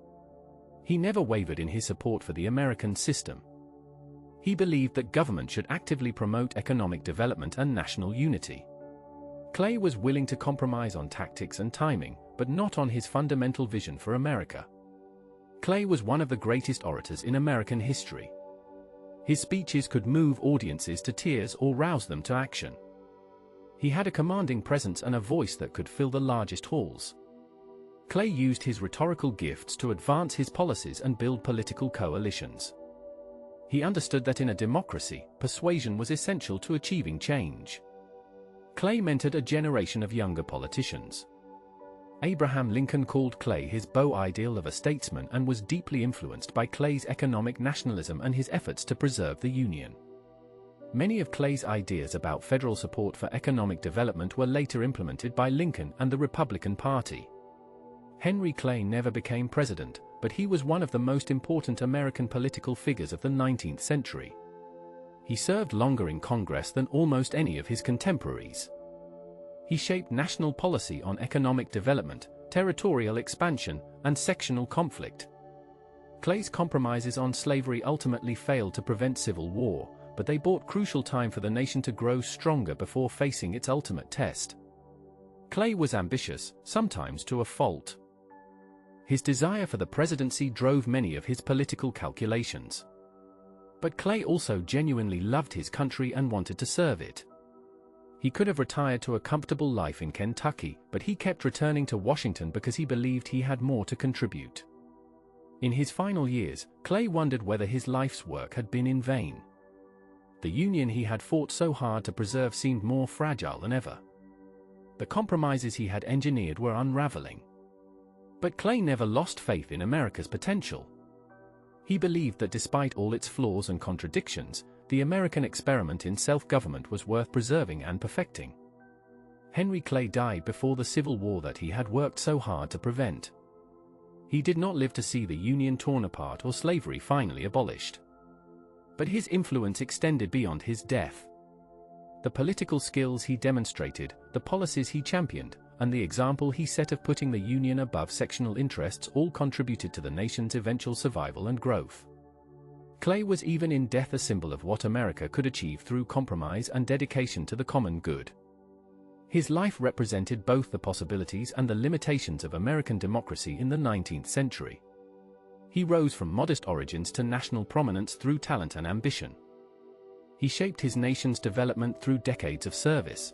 He never wavered in his support for the American system. He believed that government should actively promote economic development and national unity. Clay was willing to compromise on tactics and timing, but not on his fundamental vision for America. Clay was one of the greatest orators in American history. His speeches could move audiences to tears or rouse them to action. He had a commanding presence and a voice that could fill the largest halls. Clay used his rhetorical gifts to advance his policies and build political coalitions. He understood that in a democracy, persuasion was essential to achieving change. Clay mentored a generation of younger politicians. Abraham Lincoln called Clay his beau ideal of a statesman and was deeply influenced by Clay's economic nationalism and his efforts to preserve the Union. Many of Clay's ideas about federal support for economic development were later implemented by Lincoln and the Republican Party. Henry Clay never became president, but he was one of the most important American political figures of the 19th century. He served longer in Congress than almost any of his contemporaries. He shaped national policy on economic development, territorial expansion, and sectional conflict. Clay's compromises on slavery ultimately failed to prevent civil war, but they bought crucial time for the nation to grow stronger before facing its ultimate test. Clay was ambitious, sometimes to a fault. His desire for the presidency drove many of his political calculations. But Clay also genuinely loved his country and wanted to serve it. He could have retired to a comfortable life in Kentucky, but he kept returning to Washington because he believed he had more to contribute. In his final years, Clay wondered whether his life's work had been in vain. The Union he had fought so hard to preserve seemed more fragile than ever. The compromises he had engineered were unraveling. But Clay never lost faith in America's potential. He believed that despite all its flaws and contradictions, the American experiment in self-government was worth preserving and perfecting. Henry Clay died before the Civil War that he had worked so hard to prevent. He did not live to see the Union torn apart or slavery finally abolished. But his influence extended beyond his death. The political skills he demonstrated, the policies he championed, and the example he set of putting the Union above sectional interests all contributed to the nation's eventual survival and growth. Clay was even in death a symbol of what America could achieve through compromise and dedication to the common good. His life represented both the possibilities and the limitations of American democracy in the 19th century. He rose from modest origins to national prominence through talent and ambition. He shaped his nation's development through decades of service.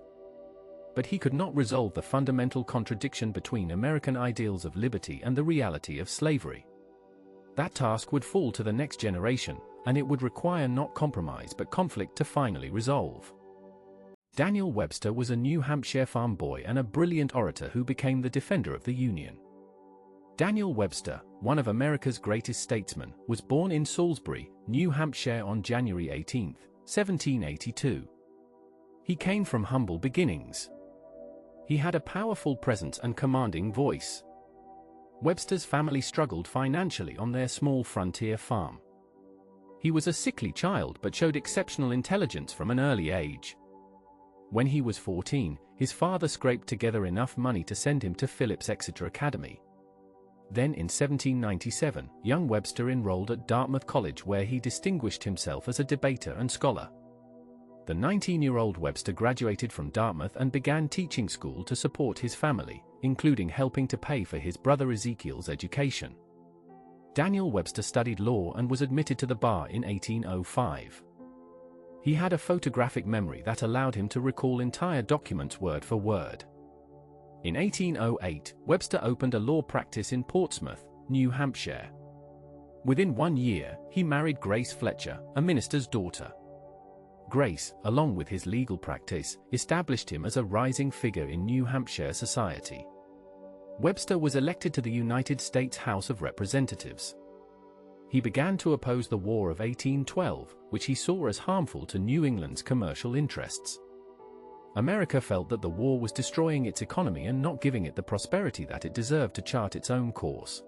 But he could not resolve the fundamental contradiction between American ideals of liberty and the reality of slavery. That task would fall to the next generation, and it would require not compromise but conflict to finally resolve. Daniel Webster was a New Hampshire farm boy and a brilliant orator who became the defender of the Union. Daniel Webster, one of America's greatest statesmen, was born in Salisbury, New Hampshire on January 18, 1782. He came from humble beginnings. He had a powerful presence and commanding voice. Webster's family struggled financially on their small frontier farm. He was a sickly child but showed exceptional intelligence from an early age. When he was 14, his father scraped together enough money to send him to Phillips Exeter Academy. Then in 1797, young Webster enrolled at Dartmouth College where he distinguished himself as a debater and scholar. The 19-year-old Webster graduated from Dartmouth and began teaching school to support his family, including helping to pay for his brother Ezekiel's education. Daniel Webster studied law and was admitted to the bar in 1805. He had a photographic memory that allowed him to recall entire documents word for word. In 1808, Webster opened a law practice in Portsmouth, New Hampshire. Within 1 year, he married Grace Fletcher, a minister's daughter. Grace, along with his legal practice, established him as a rising figure in New Hampshire society. Webster was elected to the United States House of Representatives. He began to oppose the War of 1812, which he saw as harmful to New England's commercial interests. America felt that the war was destroying its economy and not giving it the prosperity that it deserved to chart its own course.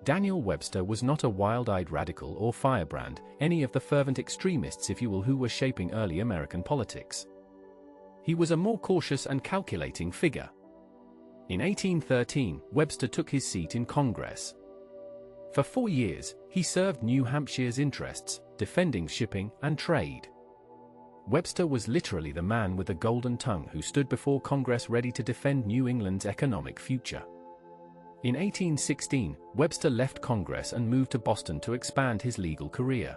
Daniel Webster was not a wild-eyed radical or firebrand, any of the fervent extremists if you will who were shaping early American politics. He was a more cautious and calculating figure. In 1813, Webster took his seat in Congress. For 4 years, he served New Hampshire's interests, defending shipping and trade. Webster was literally the man with the golden tongue who stood before Congress ready to defend New England's economic future. In 1816, Webster left Congress and moved to Boston to expand his legal career.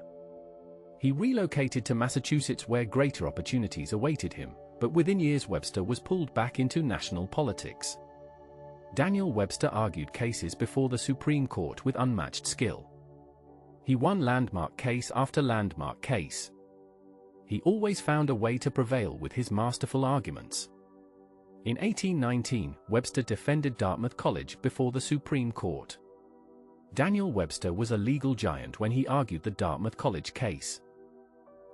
He relocated to Massachusetts where greater opportunities awaited him, but within years Webster was pulled back into national politics. Daniel Webster argued cases before the Supreme Court with unmatched skill. He won landmark case after landmark case. He always found a way to prevail with his masterful arguments. In 1819, Webster defended Dartmouth College before the Supreme Court. Daniel Webster was a legal giant when he argued the Dartmouth College case.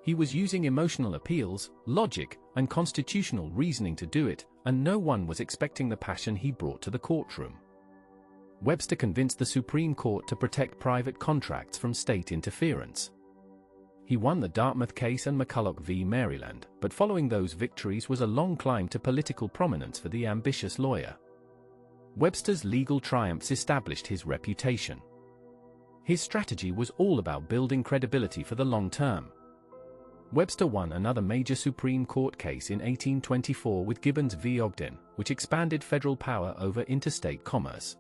He was using emotional appeals, logic, and constitutional reasoning to do it, and no one was expecting the passion he brought to the courtroom. Webster convinced the Supreme Court to protect private contracts from state interference. He won the Dartmouth case and McCulloch v. Maryland, but following those victories was a long climb to political prominence for the ambitious lawyer. Webster's legal triumphs established his reputation. His strategy was all about building credibility for the long term. Webster won another major Supreme Court case in 1824 with Gibbons v. Ogden, which expanded federal power over interstate commerce.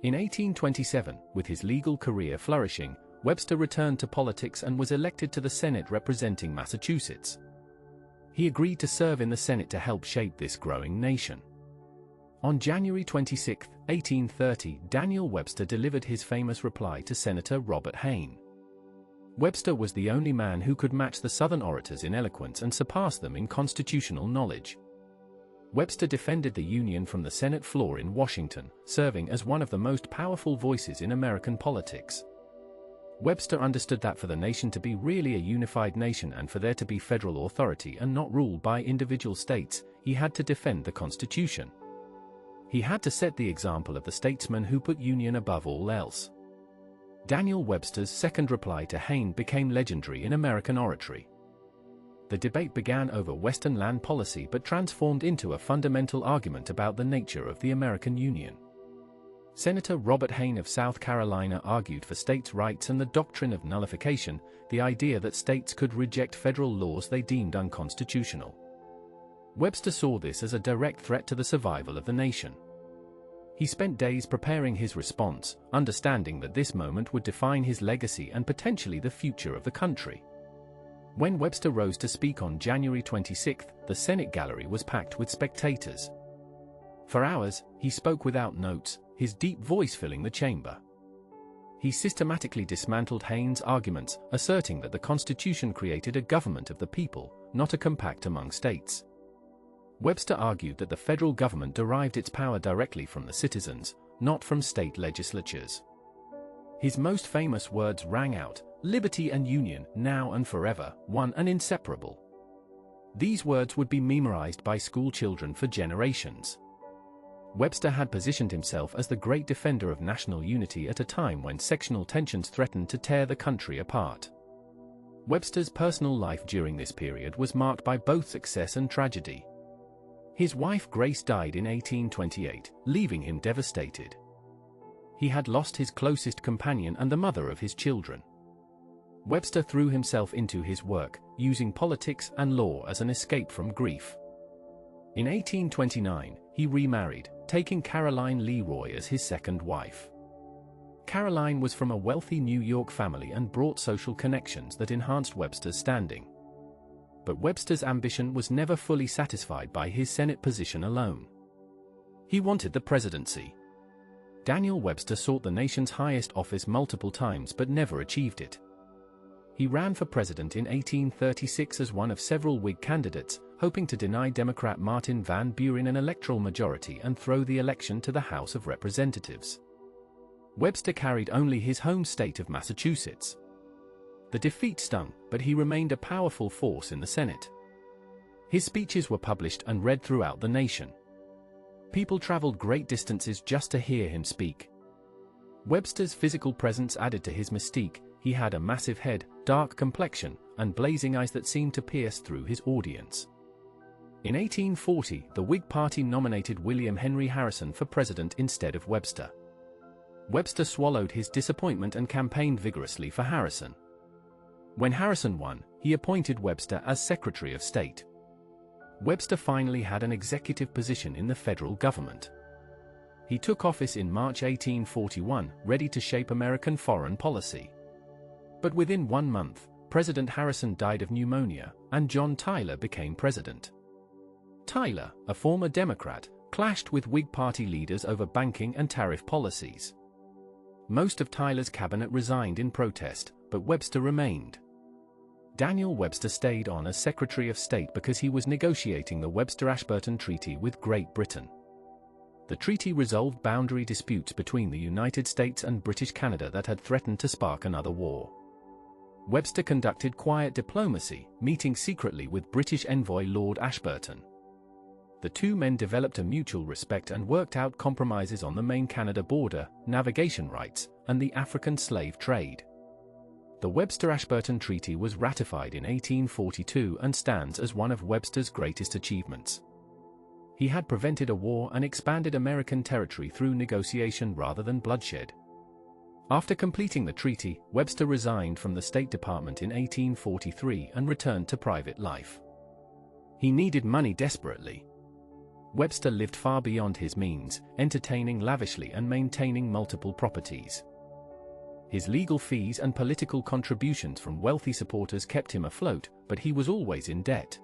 In 1827, with his legal career flourishing, Webster returned to politics and was elected to the Senate representing Massachusetts. He agreed to serve in the Senate to help shape this growing nation. On January 26, 1830, Daniel Webster delivered his famous reply to Senator Robert Hayne. Webster was the only man who could match the Southern orators in eloquence and surpass them in constitutional knowledge. Webster defended the Union from the Senate floor in Washington, serving as one of the most powerful voices in American politics. Webster understood that for the nation to be really a unified nation and for there to be federal authority and not ruled by individual states, he had to defend the Constitution. He had to set the example of the statesman who put union above all else. Daniel Webster's second reply to Hayne became legendary in American oratory. The debate began over Western land policy but transformed into a fundamental argument about the nature of the American Union. Senator Robert Hayne of South Carolina argued for states' rights and the doctrine of nullification, the idea that states could reject federal laws they deemed unconstitutional. Webster saw this as a direct threat to the survival of the nation. He spent days preparing his response, understanding that this moment would define his legacy and potentially the future of the country. When Webster rose to speak on January 26, the Senate gallery was packed with spectators. For hours, he spoke without notes, his deep voice filling the chamber. He systematically dismantled Hayne's arguments, asserting that the Constitution created a government of the people, not a compact among states. Webster argued that the federal government derived its power directly from the citizens, not from state legislatures. His most famous words rang out, "Liberty and union, now and forever, one and inseparable." These words would be memorized by school children for generations. Webster had positioned himself as the great defender of national unity at a time when sectional tensions threatened to tear the country apart. Webster's personal life during this period was marked by both success and tragedy. His wife Grace died in 1828, leaving him devastated. He had lost his closest companion and the mother of his children. Webster threw himself into his work, using politics and law as an escape from grief. In 1829, he remarried, taking Caroline Leroy as his second wife. Caroline was from a wealthy New York family and brought social connections that enhanced Webster's standing. But Webster's ambition was never fully satisfied by his Senate position alone. He wanted the presidency. Daniel Webster sought the nation's highest office multiple times but never achieved it. He ran for president in 1836 as one of several Whig candidates, hoping to deny Democrat Martin Van Buren an electoral majority and throw the election to the House of Representatives. Webster carried only his home state of Massachusetts. The defeat stung, but he remained a powerful force in the Senate. His speeches were published and read throughout the nation. People traveled great distances just to hear him speak. Webster's physical presence added to his mystique. He had a massive head, dark complexion, and blazing eyes that seemed to pierce through his audience. In 1840, the Whig Party nominated William Henry Harrison for president instead of Webster. Webster swallowed his disappointment and campaigned vigorously for Harrison. When Harrison won, he appointed Webster as Secretary of State. Webster finally had an executive position in the federal government. He took office in March 1841, ready to shape American foreign policy. But within 1 month, President Harrison died of pneumonia, and John Tyler became president. Tyler, a former Democrat, clashed with Whig Party leaders over banking and tariff policies. Most of Tyler's cabinet resigned in protest, but Webster remained. Daniel Webster stayed on as Secretary of State because he was negotiating the Webster-Ashburton Treaty with Great Britain. The treaty resolved boundary disputes between the United States and British Canada that had threatened to spark another war. Webster conducted quiet diplomacy, meeting secretly with British envoy Lord Ashburton. The two men developed a mutual respect and worked out compromises on the Maine Canada border, navigation rights, and the African slave trade. The Webster-Ashburton Treaty was ratified in 1842 and stands as one of Webster's greatest achievements. He had prevented a war and expanded American territory through negotiation rather than bloodshed. After completing the treaty, Webster resigned from the State Department in 1843 and returned to private life. He needed money desperately. Webster lived far beyond his means, entertaining lavishly and maintaining multiple properties. His legal fees and political contributions from wealthy supporters kept him afloat, but he was always in debt.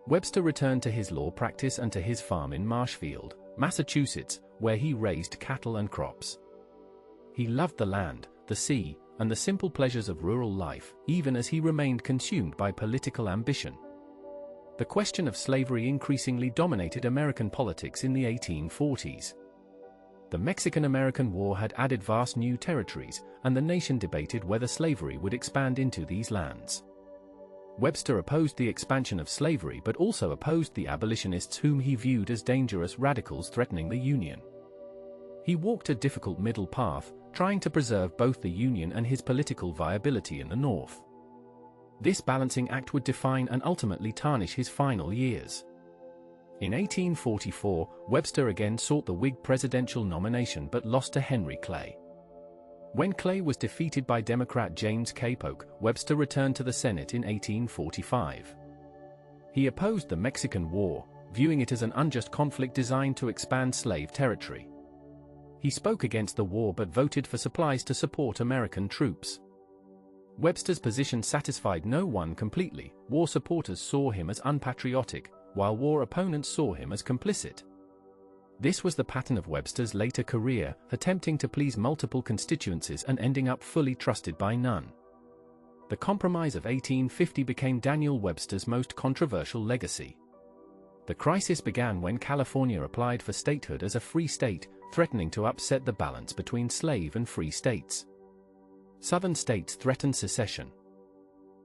Webster returned to his law practice and to his farm in Marshfield, Massachusetts, where he raised cattle and crops. He loved the land, the sea, and the simple pleasures of rural life, even as he remained consumed by political ambition. The question of slavery increasingly dominated American politics in the 1840s. The Mexican-American War had added vast new territories, and the nation debated whether slavery would expand into these lands. Webster opposed the expansion of slavery but also opposed the abolitionists whom he viewed as dangerous radicals threatening the Union. He walked a difficult middle path, trying to preserve both the Union and his political viability in the North. This balancing act would define and ultimately tarnish his final years. In 1844, Webster again sought the Whig presidential nomination but lost to Henry Clay. When Clay was defeated by Democrat James K. Polk, Webster returned to the Senate in 1845. He opposed the Mexican War, viewing it as an unjust conflict designed to expand slave territory. He spoke against the war but voted for supplies to support American troops. Webster's position satisfied no one completely. War supporters saw him as unpatriotic, while war opponents saw him as complicit. This was the pattern of Webster's later career, attempting to please multiple constituencies and ending up fully trusted by none. The Compromise of 1850 became Daniel Webster's most controversial legacy. The crisis began when California applied for statehood as a free state, threatening to upset the balance between slave and free states. Southern states threatened secession.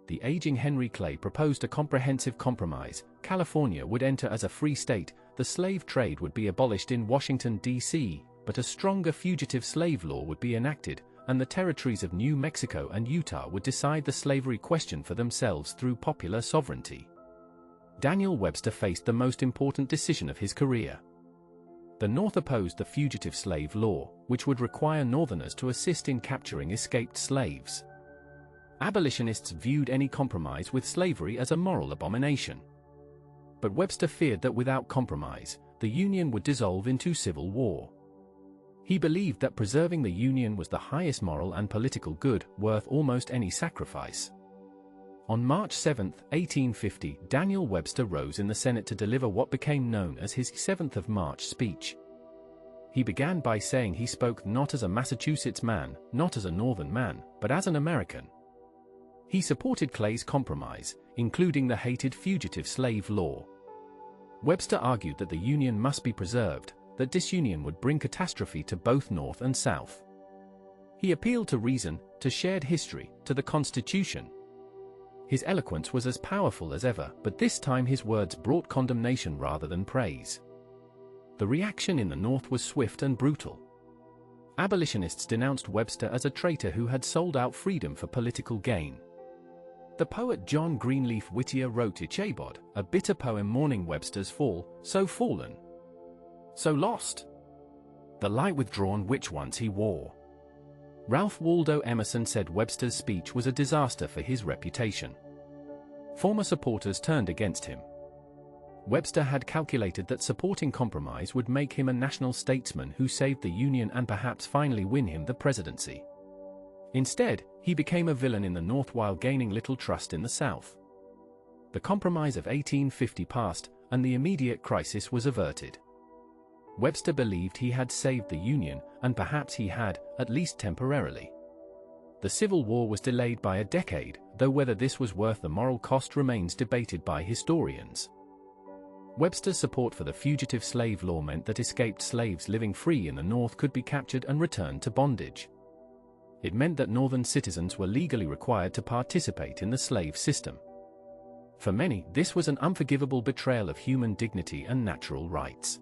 The aging Henry Clay proposed a comprehensive compromise. California would enter as a free state, the slave trade would be abolished in Washington, D.C., but a stronger fugitive slave law would be enacted, and the territories of New Mexico and Utah would decide the slavery question for themselves through popular sovereignty. Daniel Webster faced the most important decision of his career. The North opposed the fugitive slave law, which would require Northerners to assist in capturing escaped slaves. Abolitionists viewed any compromise with slavery as a moral abomination. But Webster feared that without compromise, the Union would dissolve into civil war. He believed that preserving the Union was the highest moral and political good, worth almost any sacrifice. On March 7, 1850, Daniel Webster rose in the Senate to deliver what became known as his 7th of March speech. He began by saying he spoke not as a Massachusetts man, not as a Northern man, but as an American. He supported Clay's compromise, including the hated fugitive slave law. Webster argued that the Union must be preserved, that disunion would bring catastrophe to both North and South. He appealed to reason, to shared history, to the Constitution. His eloquence was as powerful as ever, but this time his words brought condemnation rather than praise. The reaction in the North was swift and brutal. Abolitionists denounced Webster as a traitor who had sold out freedom for political gain. The poet John Greenleaf Whittier wrote Ichabod, a bitter poem mourning Webster's fall, so fallen, so lost, the light withdrawn which once he wore. Ralph Waldo Emerson said Webster's speech was a disaster for his reputation. Former supporters turned against him. Webster had calculated that supporting compromise would make him a national statesman who saved the Union and perhaps finally win him the presidency. Instead, he became a villain in the North while gaining little trust in the South. The Compromise of 1850 passed, and the immediate crisis was averted. Webster believed he had saved the Union, and perhaps he had, at least temporarily. The Civil War was delayed by a decade, though whether this was worth the moral cost remains debated by historians. Webster's support for the fugitive slave law meant that escaped slaves living free in the North could be captured and returned to bondage. It meant that Northern citizens were legally required to participate in the slave system. For many, this was an unforgivable betrayal of human dignity and natural rights.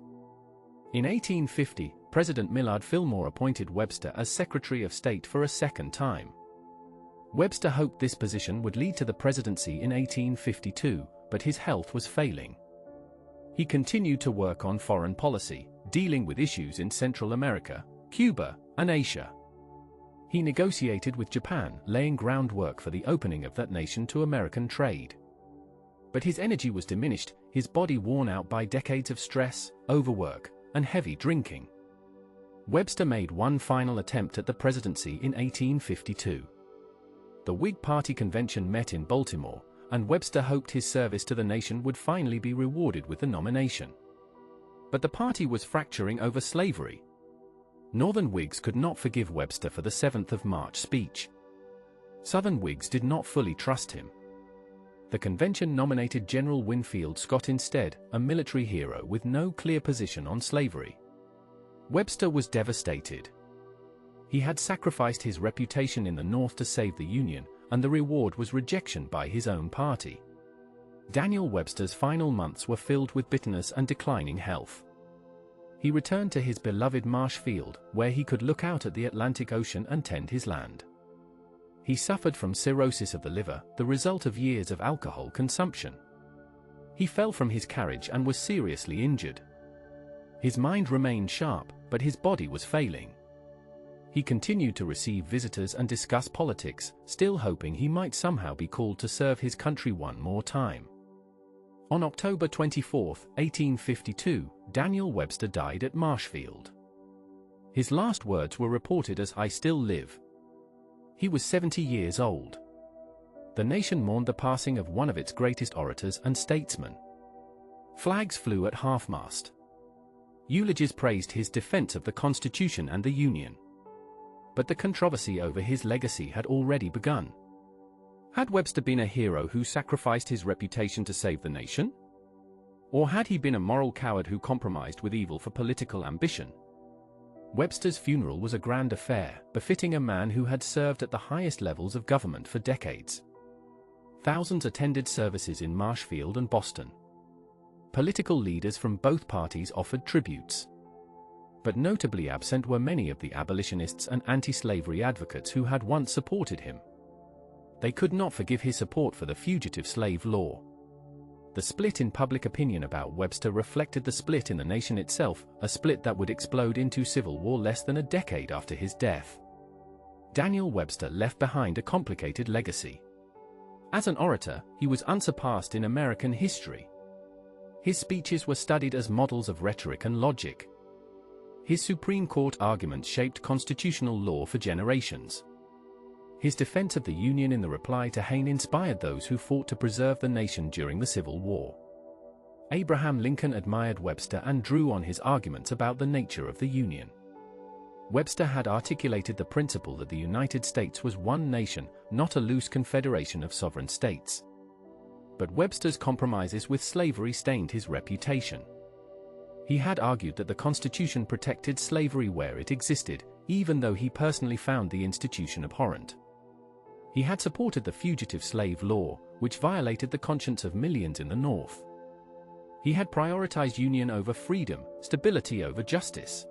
In 1850, President Millard Fillmore appointed Webster as Secretary of State for a second time. Webster hoped this position would lead to the presidency in 1852, but his health was failing. He continued to work on foreign policy, dealing with issues in Central America, Cuba, and Asia. He negotiated with Japan, laying groundwork for the opening of that nation to American trade. But his energy was diminished, his body worn out by decades of stress, overwork, and heavy drinking. Webster made one final attempt at the presidency in 1852. The Whig Party convention met in Baltimore, and Webster hoped his service to the nation would finally be rewarded with the nomination. But the party was fracturing over slavery. Northern Whigs could not forgive Webster for the 7th of March speech. Southern Whigs did not fully trust him. The convention nominated General Winfield Scott instead, a military hero with no clear position on slavery. Webster was devastated. He had sacrificed his reputation in the North to save the Union, and the reward was rejection by his own party. Daniel Webster's final months were filled with bitterness and declining health. He returned to his beloved Marshfield, where he could look out at the Atlantic Ocean and tend his land. He suffered from cirrhosis of the liver, the result of years of alcohol consumption. He fell from his carriage and was seriously injured. His mind remained sharp, but his body was failing. He continued to receive visitors and discuss politics, still hoping he might somehow be called to serve his country one more time. On October 24, 1852, Daniel Webster died at Marshfield. His last words were reported as "I still live." He was 70 years old. The nation mourned the passing of one of its greatest orators and statesmen. Flags flew at half-mast. Eulogies praised his defense of the Constitution and the Union. But the controversy over his legacy had already begun. Had Webster been a hero who sacrificed his reputation to save the nation? Or had he been a moral coward who compromised with evil for political ambition? Webster's funeral was a grand affair, befitting a man who had served at the highest levels of government for decades. Thousands attended services in Marshfield and Boston. Political leaders from both parties offered tributes. But notably absent were many of the abolitionists and anti-slavery advocates who had once supported him. They could not forgive his support for the fugitive slave law. The split in public opinion about Webster reflected the split in the nation itself, a split that would explode into civil war less than a decade after his death. Daniel Webster left behind a complicated legacy. As an orator, he was unsurpassed in American history. His speeches were studied as models of rhetoric and logic. His Supreme Court arguments shaped constitutional law for generations. His defense of the Union in the reply to Hayne inspired those who fought to preserve the nation during the Civil War. Abraham Lincoln admired Webster and drew on his arguments about the nature of the Union. Webster had articulated the principle that the United States was one nation, not a loose confederation of sovereign states. But Webster's compromises with slavery stained his reputation. He had argued that the Constitution protected slavery where it existed, even though he personally found the institution abhorrent. He had supported the fugitive slave law, which violated the conscience of millions in the North. He had prioritized union over freedom, stability over justice.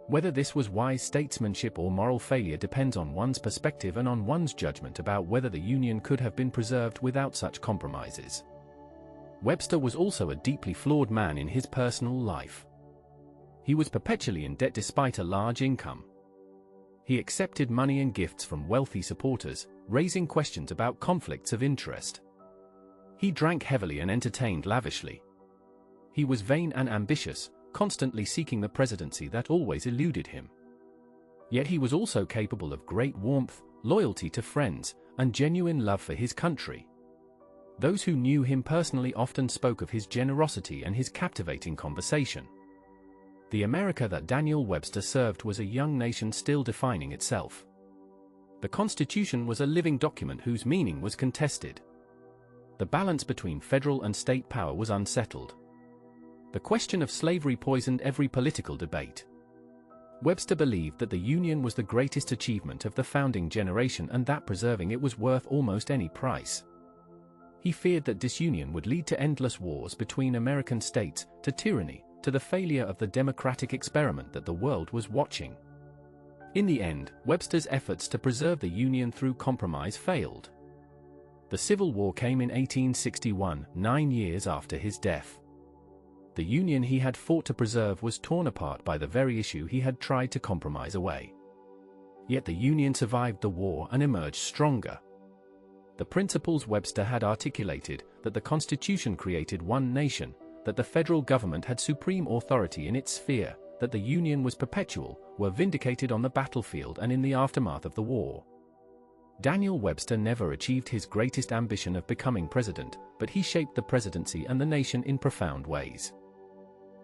Whether this was wise statesmanship or moral failure depends on one's perspective and on one's judgment about whether the Union could have been preserved without such compromises. Webster was also a deeply flawed man in his personal life. He was perpetually in debt despite a large income. He accepted money and gifts from wealthy supporters, raising questions about conflicts of interest. He drank heavily and entertained lavishly. He was vain and ambitious, constantly seeking the presidency that always eluded him. Yet he was also capable of great warmth, loyalty to friends, and genuine love for his country. Those who knew him personally often spoke of his generosity and his captivating conversation. The America that Daniel Webster served was a young nation still defining itself. The Constitution was a living document whose meaning was contested. The balance between federal and state power was unsettled. The question of slavery poisoned every political debate. Webster believed that the Union was the greatest achievement of the founding generation and that preserving it was worth almost any price. He feared that disunion would lead to endless wars between American states, to tyranny, to the failure of the democratic experiment that the world was watching. In the end, Webster's efforts to preserve the Union through compromise failed. The Civil War came in 1861, 9 years after his death. The Union he had fought to preserve was torn apart by the very issue he had tried to compromise away. Yet the Union survived the war and emerged stronger. The principles Webster had articulated, that the Constitution created one nation, that the federal government had supreme authority in its sphere, that the Union was perpetual, were vindicated on the battlefield and in the aftermath of the war. Daniel Webster never achieved his greatest ambition of becoming president, but he shaped the presidency and the nation in profound ways.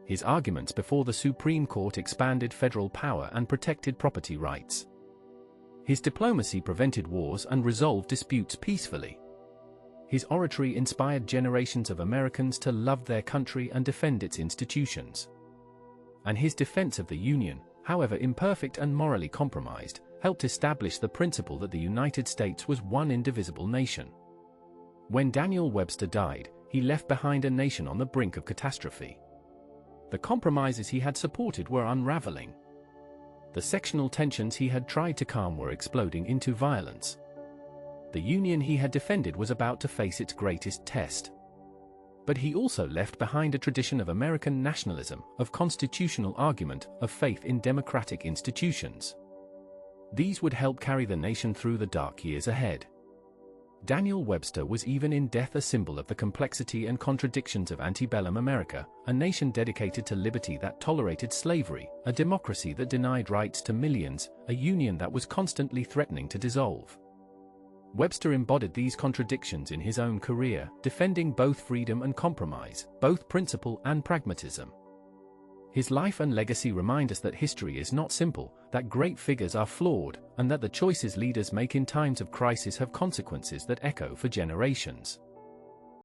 His arguments before the Supreme Court expanded federal power and protected property rights. His diplomacy prevented wars and resolved disputes peacefully. His oratory inspired generations of Americans to love their country and defend its institutions. And his defense of the Union, however imperfect and morally compromised, helped establish the principle that the United States was one indivisible nation. When Daniel Webster died, he left behind a nation on the brink of catastrophe. The compromises he had supported were unraveling. The sectional tensions he had tried to calm were exploding into violence. The Union he had defended was about to face its greatest test. But he also left behind a tradition of American nationalism, of constitutional argument, of faith in democratic institutions. These would help carry the nation through the dark years ahead. Daniel Webster was even in death a symbol of the complexity and contradictions of antebellum America, a nation dedicated to liberty that tolerated slavery, a democracy that denied rights to millions, a union that was constantly threatening to dissolve. Webster embodied these contradictions in his own career, defending both freedom and compromise, both principle and pragmatism. His life and legacy remind us that history is not simple, that great figures are flawed, and that the choices leaders make in times of crisis have consequences that echo for generations.